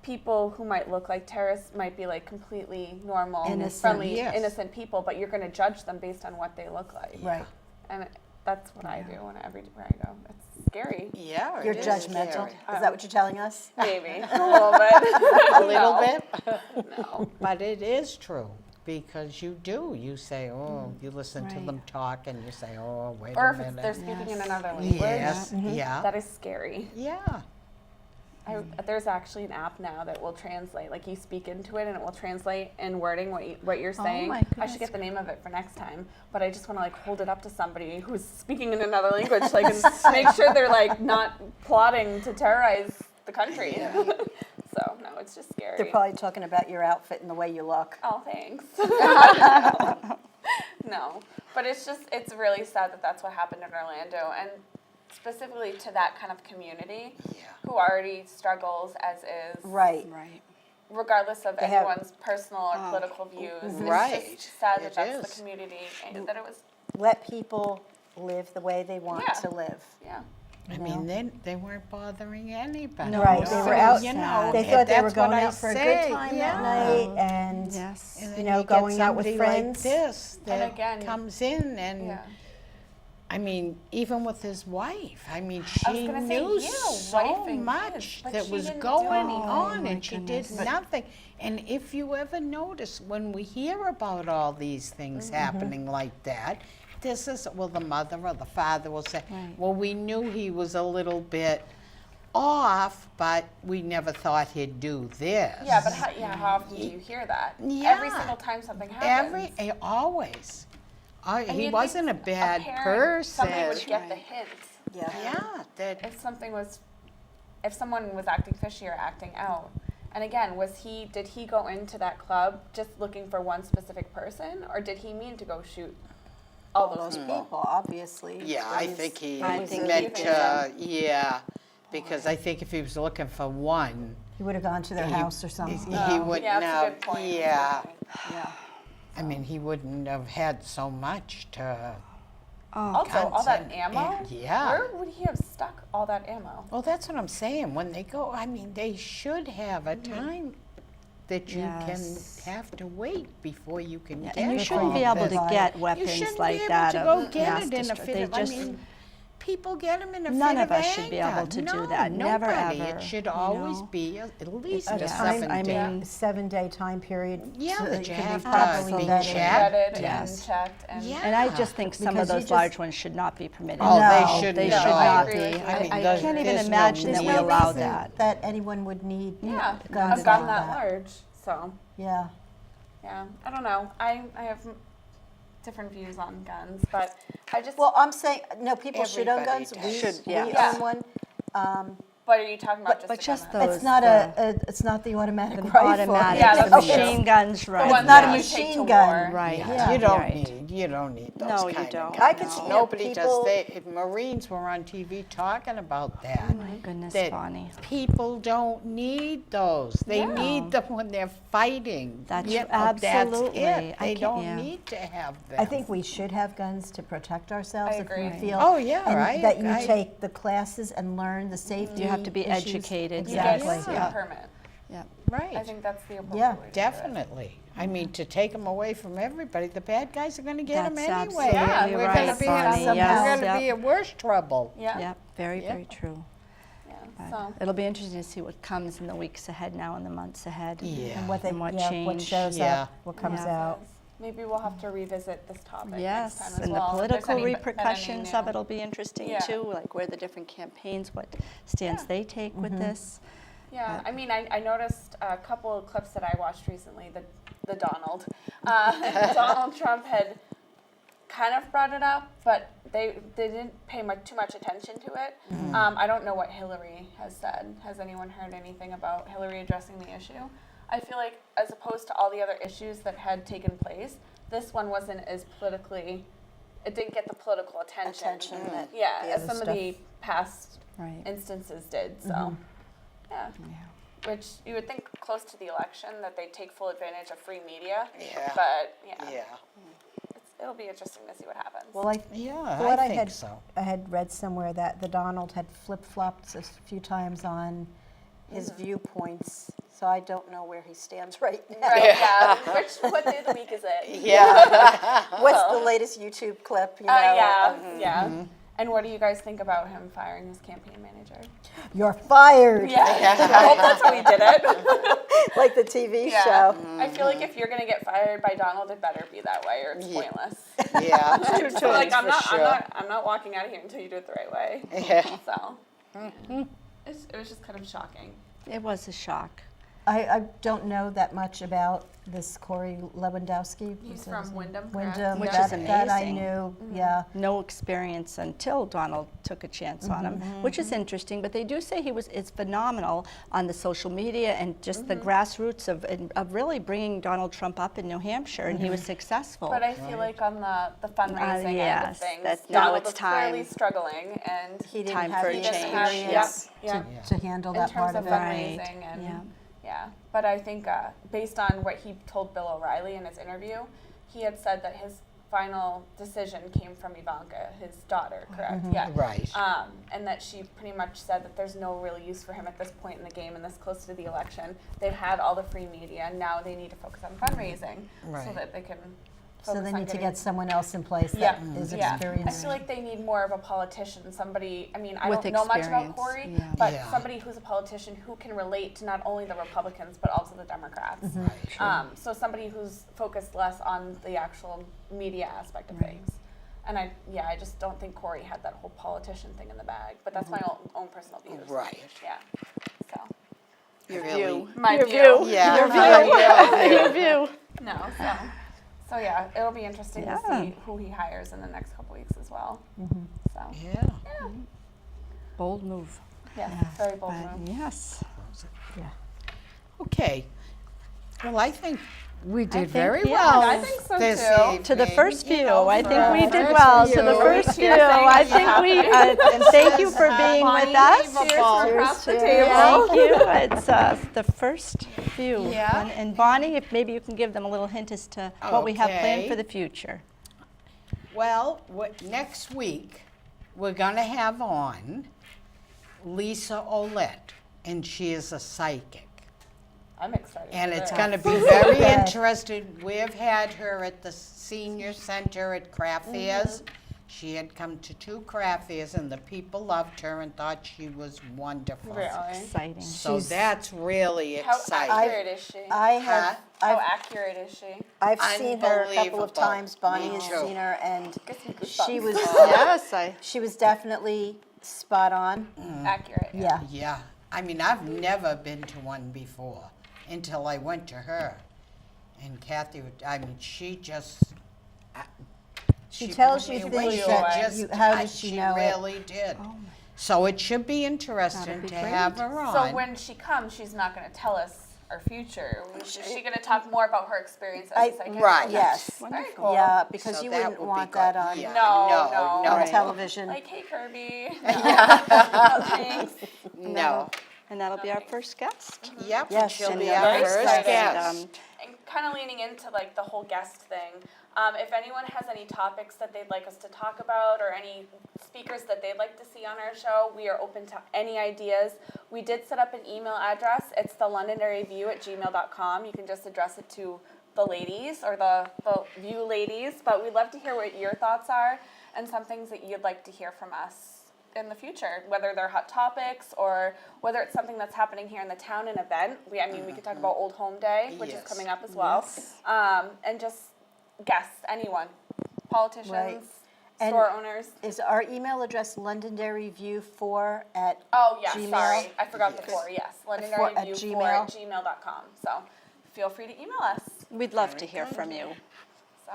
Speaker 3: people who might look like terrorists might be like completely normal,
Speaker 2: Innocent.
Speaker 3: friendly,
Speaker 4: Yes.
Speaker 3: innocent people, but you're going to judge them based on what they look like.
Speaker 2: Right.
Speaker 3: And that's what I do everywhere I go. It's scary.
Speaker 4: Yeah.
Speaker 2: You're
Speaker 4: it is
Speaker 2: judgmental.
Speaker 4: scary.
Speaker 2: Is that what you're telling us?
Speaker 3: Maybe a little bit.
Speaker 4: A little
Speaker 3: No.
Speaker 4: bit.
Speaker 3: No.
Speaker 4: But it is true because you do. You say, oh, you listen to
Speaker 1: Right.
Speaker 4: them talk and you say, oh, wait
Speaker 3: Or
Speaker 4: a
Speaker 3: if
Speaker 4: minute.
Speaker 3: they're speaking in another language.
Speaker 4: Yes. Yeah.
Speaker 3: That is scary.
Speaker 4: Yeah.
Speaker 3: There's actually an app now that will translate. Like you speak into it, and it will translate in wording what you're saying.
Speaker 1: my
Speaker 3: I
Speaker 1: goodness.
Speaker 3: should get the name of it for next time. But I just want to like hold it up to somebody who's speaking in another language, so I can make sure they're like not plotting to terrorize the country. So no, it's just scary.
Speaker 2: They're probably talking about your outfit and the way you look.
Speaker 3: Oh, thanks. No, but it's really sad that that's what happened in Orlando, and specifically to that kind of community
Speaker 4: Yeah.
Speaker 3: who already struggles as is.
Speaker 2: Right.
Speaker 1: Right.
Speaker 3: Regardless of
Speaker 2: They have-
Speaker 3: anyone's personal or political views.
Speaker 4: Right.
Speaker 3: It's just sad that
Speaker 4: It
Speaker 3: that's
Speaker 4: is.
Speaker 3: the community and that it was,
Speaker 2: Let people live the way they want
Speaker 3: Yeah.
Speaker 2: to live.
Speaker 3: yeah.
Speaker 4: I mean, they weren't bothering anybody.
Speaker 1: No,
Speaker 2: Right,
Speaker 1: it's
Speaker 2: they
Speaker 1: so
Speaker 2: were out.
Speaker 4: You know,
Speaker 1: sad.
Speaker 2: They
Speaker 4: and
Speaker 2: thought they were
Speaker 4: that's what
Speaker 2: going
Speaker 4: I
Speaker 2: out for a
Speaker 4: say,
Speaker 2: good time
Speaker 4: yeah.
Speaker 2: that night, and
Speaker 1: Yes.
Speaker 4: And
Speaker 2: you
Speaker 4: then
Speaker 2: know,
Speaker 4: get
Speaker 2: going out with
Speaker 4: somebody
Speaker 2: friends.
Speaker 4: like this that
Speaker 3: again-
Speaker 4: comes in and
Speaker 3: Yeah.
Speaker 4: I mean, even with his wife, I mean,
Speaker 3: I was
Speaker 4: she
Speaker 3: gonna say,
Speaker 4: knew
Speaker 3: he had a
Speaker 4: so
Speaker 3: wife and
Speaker 4: much
Speaker 3: kids, but
Speaker 4: that
Speaker 3: she
Speaker 4: was
Speaker 3: didn't do
Speaker 4: going
Speaker 3: anything.
Speaker 4: on,
Speaker 1: Oh, my
Speaker 4: and she did
Speaker 1: goodness. But-
Speaker 4: nothing. And if you ever notice, when we hear about all these things happening like that, this is, well, the mother or the father will say,
Speaker 1: Right.
Speaker 4: well, we knew he was a little bit off, but we never thought he'd do this.
Speaker 3: Yeah, but how often do you hear that?
Speaker 4: Yeah.
Speaker 3: Every single time something happens.
Speaker 4: Always.
Speaker 3: And
Speaker 4: He
Speaker 3: you'd
Speaker 4: wasn't a
Speaker 3: think
Speaker 4: bad
Speaker 3: parent,
Speaker 4: person.
Speaker 3: Somebody would get the hint.
Speaker 2: Yeah.
Speaker 4: Yeah, that
Speaker 3: If someone was acting fishy or acting out. And again, did he go into that club just looking for one specific person, or did he mean to go shoot all those people?
Speaker 2: people, obviously.
Speaker 4: Yeah, I think he
Speaker 1: I think he
Speaker 4: meant
Speaker 3: did.
Speaker 4: to, yeah, because I think if he was looking for one,
Speaker 2: He would have gone to their house or something.
Speaker 4: he wouldn't
Speaker 3: Yeah, that's a
Speaker 4: have,
Speaker 3: good point.
Speaker 4: yeah.
Speaker 2: Yeah.
Speaker 4: I mean, he wouldn't have had so much to,
Speaker 3: Also, all that
Speaker 4: Guns
Speaker 3: ammo.
Speaker 4: yeah.
Speaker 3: Where would he have stuck all that ammo?
Speaker 4: Well, that's what I'm saying. When they go, I mean, they should have a time that you
Speaker 1: Yes.
Speaker 4: can have to wait before you can get
Speaker 1: And you
Speaker 4: all
Speaker 1: shouldn't be able
Speaker 4: this.
Speaker 1: to get
Speaker 4: You
Speaker 1: weapons
Speaker 4: shouldn't
Speaker 1: like
Speaker 4: be able
Speaker 1: that
Speaker 4: to
Speaker 1: of
Speaker 4: go get
Speaker 1: mass
Speaker 4: it in a
Speaker 1: destruction.
Speaker 4: fit
Speaker 1: They
Speaker 4: of,
Speaker 1: just,
Speaker 4: I mean, people get them in a
Speaker 1: none
Speaker 4: fit
Speaker 1: of us should be
Speaker 4: anger.
Speaker 1: able to do
Speaker 4: No,
Speaker 1: that. Never,
Speaker 4: nobody.
Speaker 1: ever,
Speaker 4: It should
Speaker 1: you
Speaker 4: always
Speaker 1: know.
Speaker 4: be at least
Speaker 2: A
Speaker 4: a
Speaker 2: time-
Speaker 4: 7
Speaker 1: I
Speaker 4: day.
Speaker 1: mean,
Speaker 2: 7-day time period.
Speaker 4: Yeah,
Speaker 2: so
Speaker 4: that
Speaker 2: it
Speaker 4: you
Speaker 2: can
Speaker 4: have
Speaker 2: be
Speaker 4: to
Speaker 2: properly
Speaker 1: be
Speaker 2: vetted.
Speaker 4: checked.
Speaker 3: Vetted
Speaker 1: Yes.
Speaker 3: and checked and.
Speaker 4: Yeah.
Speaker 1: And I just think some of
Speaker 2: Because you
Speaker 1: those
Speaker 2: just-
Speaker 1: large ones should not be permitted.
Speaker 4: Oh,
Speaker 2: No,
Speaker 4: they shouldn't
Speaker 1: They
Speaker 4: at
Speaker 1: should
Speaker 4: all.
Speaker 1: not
Speaker 3: agree
Speaker 1: be.
Speaker 3: with you.
Speaker 1: I
Speaker 4: there's-
Speaker 1: can't even
Speaker 4: there's
Speaker 1: imagine
Speaker 4: no
Speaker 1: that we
Speaker 4: need.
Speaker 1: allow
Speaker 2: reason
Speaker 1: that.
Speaker 2: that anyone would need
Speaker 3: Yeah,
Speaker 2: guns
Speaker 3: a gun
Speaker 2: like
Speaker 3: that
Speaker 2: that.
Speaker 3: large. So,
Speaker 2: Yeah.
Speaker 3: yeah, I don't know. I have different views on guns, but I just.
Speaker 2: Well, I'm saying, no, people should own
Speaker 4: Everybody
Speaker 2: guns.
Speaker 4: does.
Speaker 2: We
Speaker 1: Should,
Speaker 2: we
Speaker 1: yeah.
Speaker 2: own one.
Speaker 3: But are you talking about
Speaker 1: but
Speaker 3: just a
Speaker 1: just
Speaker 3: gun?
Speaker 1: those-
Speaker 2: It's not
Speaker 1: the-
Speaker 2: it's not the automatic
Speaker 1: The
Speaker 2: rifle.
Speaker 1: automatic,
Speaker 3: Yeah,
Speaker 1: the
Speaker 3: that's
Speaker 1: machine guns, right.
Speaker 3: ones
Speaker 2: not a
Speaker 3: that you
Speaker 2: machine
Speaker 3: take to
Speaker 2: gun.
Speaker 3: war.
Speaker 1: Right.
Speaker 2: Yeah.
Speaker 4: You don't
Speaker 1: right.
Speaker 4: need those
Speaker 1: No, you
Speaker 4: kind
Speaker 1: don't.
Speaker 4: of
Speaker 2: I
Speaker 4: guns.
Speaker 2: could see, you know,
Speaker 4: Nobody
Speaker 2: people-
Speaker 4: does. Marines were on TV talking about that.
Speaker 1: Oh my goodness,
Speaker 4: that
Speaker 1: Bonnie.
Speaker 4: people don't need those. They
Speaker 3: Yeah.
Speaker 4: need them when they're fighting.
Speaker 1: That's
Speaker 4: You know,
Speaker 1: absolutely.
Speaker 4: That's it.
Speaker 1: I
Speaker 4: They
Speaker 1: can't-
Speaker 4: don't
Speaker 1: yeah.
Speaker 4: need to have them.
Speaker 2: I think we should have guns to protect ourselves
Speaker 3: I
Speaker 2: if we
Speaker 3: agree.
Speaker 2: feel.
Speaker 4: Oh, yeah,
Speaker 2: and
Speaker 4: right.
Speaker 2: that you
Speaker 4: I-
Speaker 2: take the classes and learn the safety.
Speaker 1: You have to be
Speaker 2: issues.
Speaker 1: educated,
Speaker 3: You get
Speaker 2: Exactly.
Speaker 1: yes,
Speaker 3: a
Speaker 1: yeah.
Speaker 3: permit.
Speaker 1: Yeah.
Speaker 4: right.
Speaker 3: I think that's the appropriate
Speaker 2: Yeah.
Speaker 3: way to do it.
Speaker 4: Definitely. I mean, to take them away from everybody, the bad guys are going to get them
Speaker 1: That's
Speaker 4: anyway.
Speaker 1: absolutely
Speaker 4: We're
Speaker 1: right,
Speaker 4: going to be
Speaker 1: Bonnie.
Speaker 4: in,
Speaker 2: Yes,
Speaker 4: we're going to be
Speaker 1: yep.
Speaker 4: in worse trouble.
Speaker 3: Yeah.
Speaker 1: Yep, very,
Speaker 4: Yeah.
Speaker 1: very true.
Speaker 3: Yeah.
Speaker 1: But
Speaker 3: So.
Speaker 1: it'll be interesting to see what comes in the weeks ahead now and the months ahead.
Speaker 4: Yeah.
Speaker 2: And what they,
Speaker 1: And what
Speaker 2: what
Speaker 1: change.
Speaker 2: shows
Speaker 4: Yeah.
Speaker 2: up, what comes
Speaker 1: Yeah.
Speaker 2: out.
Speaker 3: Maybe we'll have to revisit this topic next
Speaker 1: Yes,
Speaker 3: time as
Speaker 1: and
Speaker 3: well.
Speaker 1: the
Speaker 3: if there's
Speaker 1: political
Speaker 3: been any
Speaker 1: repercussions of
Speaker 3: new-
Speaker 1: it will be interesting
Speaker 3: Yeah.
Speaker 1: too, like where the different campaigns, what stance
Speaker 3: Yeah.
Speaker 1: they take
Speaker 2: Mm-hmm.
Speaker 1: with this.
Speaker 3: Yeah, I mean, I noticed a couple of clips that I watched recently. The Donald, Donald Trump had kind of brought it up, but they didn't pay too much attention to it. I don't know what Hillary has said. Has anyone heard anything about Hillary addressing the issue? I feel like as opposed to all the other issues that had taken place, this one wasn't as politically. It didn't get the political attention.
Speaker 2: that
Speaker 3: Yeah,
Speaker 2: the
Speaker 3: as
Speaker 2: other
Speaker 3: some
Speaker 2: stuff.
Speaker 3: of the past
Speaker 1: Right.
Speaker 3: instances did. So, yeah. Which you would think close to the election that they'd take full advantage of free media.
Speaker 4: Yeah.
Speaker 3: But yeah,
Speaker 4: Yeah.
Speaker 3: it'll be interesting to see what happens.
Speaker 2: Well,
Speaker 4: Yeah,
Speaker 2: what
Speaker 4: I think
Speaker 2: had,
Speaker 4: so.
Speaker 2: I had read somewhere that the Donald had flip-flopped a few times on his viewpoints, so I don't know where he stands right now.
Speaker 3: Right? Yeah. What day of the week is it?
Speaker 4: Yeah.
Speaker 2: What's the latest YouTube clip? You know,
Speaker 3: Yeah.
Speaker 2: of,
Speaker 3: Yeah. And what do you guys think about him firing his campaign manager?
Speaker 2: You're fired,
Speaker 3: Yeah. I hope that's how he did it.
Speaker 2: like the TV
Speaker 3: Yeah.
Speaker 2: show.
Speaker 3: I feel like if you're gonna get fired by Donald, it better be that way, or it's
Speaker 4: Yeah.
Speaker 3: pointless.
Speaker 4: Yeah.
Speaker 3: So like, I'm
Speaker 4: for
Speaker 3: not walking out of here until you do it the right way.
Speaker 4: Yeah.
Speaker 3: So, it was just kind of shocking.
Speaker 1: It was a shock.
Speaker 2: I don't know that much about this Corey Lewandowski.
Speaker 3: He's
Speaker 2: Was that
Speaker 3: from
Speaker 2: his name?
Speaker 3: Wyndham, correct?
Speaker 2: Wyndham,
Speaker 1: Which
Speaker 2: that,
Speaker 1: is
Speaker 2: that I
Speaker 1: amazing.
Speaker 2: knew, yeah.
Speaker 1: No experience until Donald took a chance on him, which is interesting. But they do say it's phenomenal on the social media and just the grassroots of really bringing Donald Trump up in New Hampshire, and he was successful.
Speaker 3: But I feel like on the fundraising end of
Speaker 1: yes,
Speaker 3: things,
Speaker 1: that's- now
Speaker 3: Donald
Speaker 1: it's
Speaker 3: was clearly
Speaker 1: time.
Speaker 3: struggling, and
Speaker 2: He didn't
Speaker 1: Time
Speaker 2: have
Speaker 1: for
Speaker 2: the
Speaker 1: a
Speaker 3: didn't
Speaker 1: change.
Speaker 3: have-
Speaker 2: experience
Speaker 3: yeah.
Speaker 2: to handle
Speaker 3: in
Speaker 2: that
Speaker 3: terms
Speaker 2: part
Speaker 3: of
Speaker 2: of it.
Speaker 1: Right.
Speaker 3: fundraising and
Speaker 1: Yeah.
Speaker 3: yeah. But I think based on what he told Bill O'Reilly in his interview, he had said that his final decision came from Ivanka, his daughter, correct? Yeah.
Speaker 4: Right.
Speaker 3: And that she pretty much said that there's no real use for him at this point in the game and this close to the election. They've had all the free media, and now they need to focus on fundraising so
Speaker 4: Right.
Speaker 3: that they can.
Speaker 2: So
Speaker 3: focus
Speaker 2: they
Speaker 3: on
Speaker 2: need to
Speaker 3: getting-
Speaker 2: get someone else in place
Speaker 3: Yeah,
Speaker 2: that is
Speaker 3: yeah. I
Speaker 2: experienced.
Speaker 3: feel like they need more of a politician, somebody, I mean, I
Speaker 1: With
Speaker 3: don't know much about
Speaker 1: experience,
Speaker 3: Corey,
Speaker 1: yeah.
Speaker 3: but
Speaker 4: Yeah.
Speaker 3: somebody who's a politician who can relate to not only the Republicans, but also the Democrats.
Speaker 4: Right.
Speaker 3: So somebody who's focused less on the actual media aspect of things. And I just don't think Corey had that whole politician thing in the bag, but that's my own personal views.
Speaker 4: Right.
Speaker 3: Yeah, so.
Speaker 1: Your
Speaker 4: Really?
Speaker 1: view.
Speaker 3: My
Speaker 1: Your
Speaker 3: view.
Speaker 1: view.
Speaker 4: Yeah.
Speaker 1: Your
Speaker 4: Yeah.
Speaker 1: view. Your view.
Speaker 3: No, so yeah, it'll be interesting to
Speaker 1: Yeah.
Speaker 3: see who he hires in the next couple weeks as well. So,
Speaker 4: Yeah.
Speaker 3: yeah.
Speaker 1: Bold move.
Speaker 3: Yes, very bold
Speaker 1: But
Speaker 3: move.
Speaker 1: yes.
Speaker 4: Okay. Well, I think we did
Speaker 1: think-
Speaker 4: very
Speaker 1: yeah,
Speaker 4: well.
Speaker 3: I think so,
Speaker 4: this
Speaker 3: too.
Speaker 1: To the
Speaker 4: evening,
Speaker 1: first
Speaker 4: you
Speaker 1: view,
Speaker 4: know,
Speaker 1: I
Speaker 4: for
Speaker 1: think we
Speaker 4: the
Speaker 1: did
Speaker 4: first
Speaker 1: well. To the
Speaker 4: view.
Speaker 1: first view,
Speaker 3: Cheers, saying
Speaker 1: I
Speaker 3: that
Speaker 1: think
Speaker 3: you
Speaker 1: we,
Speaker 3: have
Speaker 1: and thank you for being with us.
Speaker 3: Cheers from across the
Speaker 2: Cheers.
Speaker 3: table.
Speaker 1: Thank you. It's the first view.
Speaker 4: Yeah.
Speaker 1: And Bonnie, if maybe you can give them a little hint as to what we have planned
Speaker 4: Okay.
Speaker 1: for the future.
Speaker 4: Well, next week, we're gonna have on Lisa Olette, and she is a psychic.
Speaker 3: I'm excited.
Speaker 4: And
Speaker 3: for
Speaker 4: it's
Speaker 3: this.
Speaker 4: going to be very interesting. We've had her at the senior center at craft fairs. She had come to 2 craft fairs, and the people loved her and thought she was wonderful.
Speaker 3: Really?
Speaker 1: Exciting.
Speaker 4: So
Speaker 2: She's-
Speaker 4: that's really
Speaker 3: How
Speaker 4: exciting.
Speaker 3: accurate is she?
Speaker 2: I have,
Speaker 3: How
Speaker 2: I've,
Speaker 3: accurate is she?
Speaker 2: I've seen her a couple
Speaker 4: Unbelievable.
Speaker 2: of times. Bonnie
Speaker 4: Me
Speaker 2: has
Speaker 4: too.
Speaker 2: seen her, and
Speaker 3: Gets me
Speaker 2: she
Speaker 3: goosebumps.
Speaker 2: was,
Speaker 1: Yes,
Speaker 2: she was definitely spot on.
Speaker 3: Accurate.
Speaker 2: Yeah.
Speaker 4: Yeah. I mean, I've never been to one before until I went to her. And Cathy, I mean, she just...
Speaker 2: She tells
Speaker 4: blew
Speaker 2: you
Speaker 4: me away.
Speaker 2: things
Speaker 4: She
Speaker 2: that
Speaker 4: just-
Speaker 2: you- how does she know it?
Speaker 4: really did. So it should be interesting
Speaker 1: be
Speaker 4: to
Speaker 1: great.
Speaker 4: have her on.
Speaker 3: So when she comes, she's not going to tell us our future. Is she going to talk more about her experience as
Speaker 2: I-
Speaker 3: a psychic?
Speaker 4: Right.
Speaker 2: Yes.
Speaker 3: Very cool.
Speaker 2: Yeah, because
Speaker 4: So
Speaker 2: you
Speaker 4: that
Speaker 2: wouldn't
Speaker 4: would be
Speaker 2: want
Speaker 4: good.
Speaker 2: that on,
Speaker 4: Yeah.
Speaker 3: No.
Speaker 4: no.
Speaker 2: on television.
Speaker 3: Like, hey, Kirby. No, thanks.
Speaker 4: No.
Speaker 1: and that'll be our first guest.
Speaker 4: Yep,
Speaker 2: Yes,
Speaker 4: she'll
Speaker 2: and
Speaker 4: be
Speaker 2: I'm
Speaker 4: our
Speaker 3: very
Speaker 4: first
Speaker 3: excited.
Speaker 4: guest.
Speaker 3: And kind of leaning into like the whole guest thing. If anyone has any topics that they'd like us to talk about or any speakers that they'd like to see on our show, we are open to any ideas. We did set up an email address. It's the LondonderryView@gmail.com. You can just address it to the ladies or the View ladies, but we'd love to hear what your thoughts are and some things that you'd like to hear from us in the future, whether they're hot topics or whether it's something that's happening here in the town, an event. We could talk about Old Home Day, which
Speaker 4: Yes.
Speaker 3: is coming up as well. And just guests, anyone, politicians,
Speaker 2: Right. And-
Speaker 3: store owners.
Speaker 2: Is our email address LondonderryView4 at
Speaker 3: Oh, yes,
Speaker 2: Gmail?
Speaker 3: sorry. I forgot the
Speaker 4: Yes.
Speaker 3: 4, yes.
Speaker 2: at
Speaker 3: LondonderryView4@gmail.com. So feel free to email us.
Speaker 1: We'd love to hear from you.
Speaker 3: So,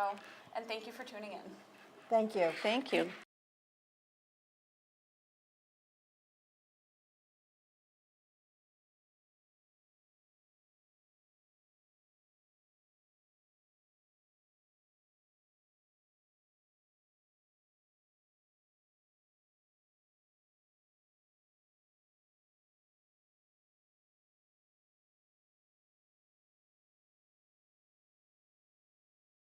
Speaker 3: and thank you for tuning in.
Speaker 2: Thank you.
Speaker 1: Thank you.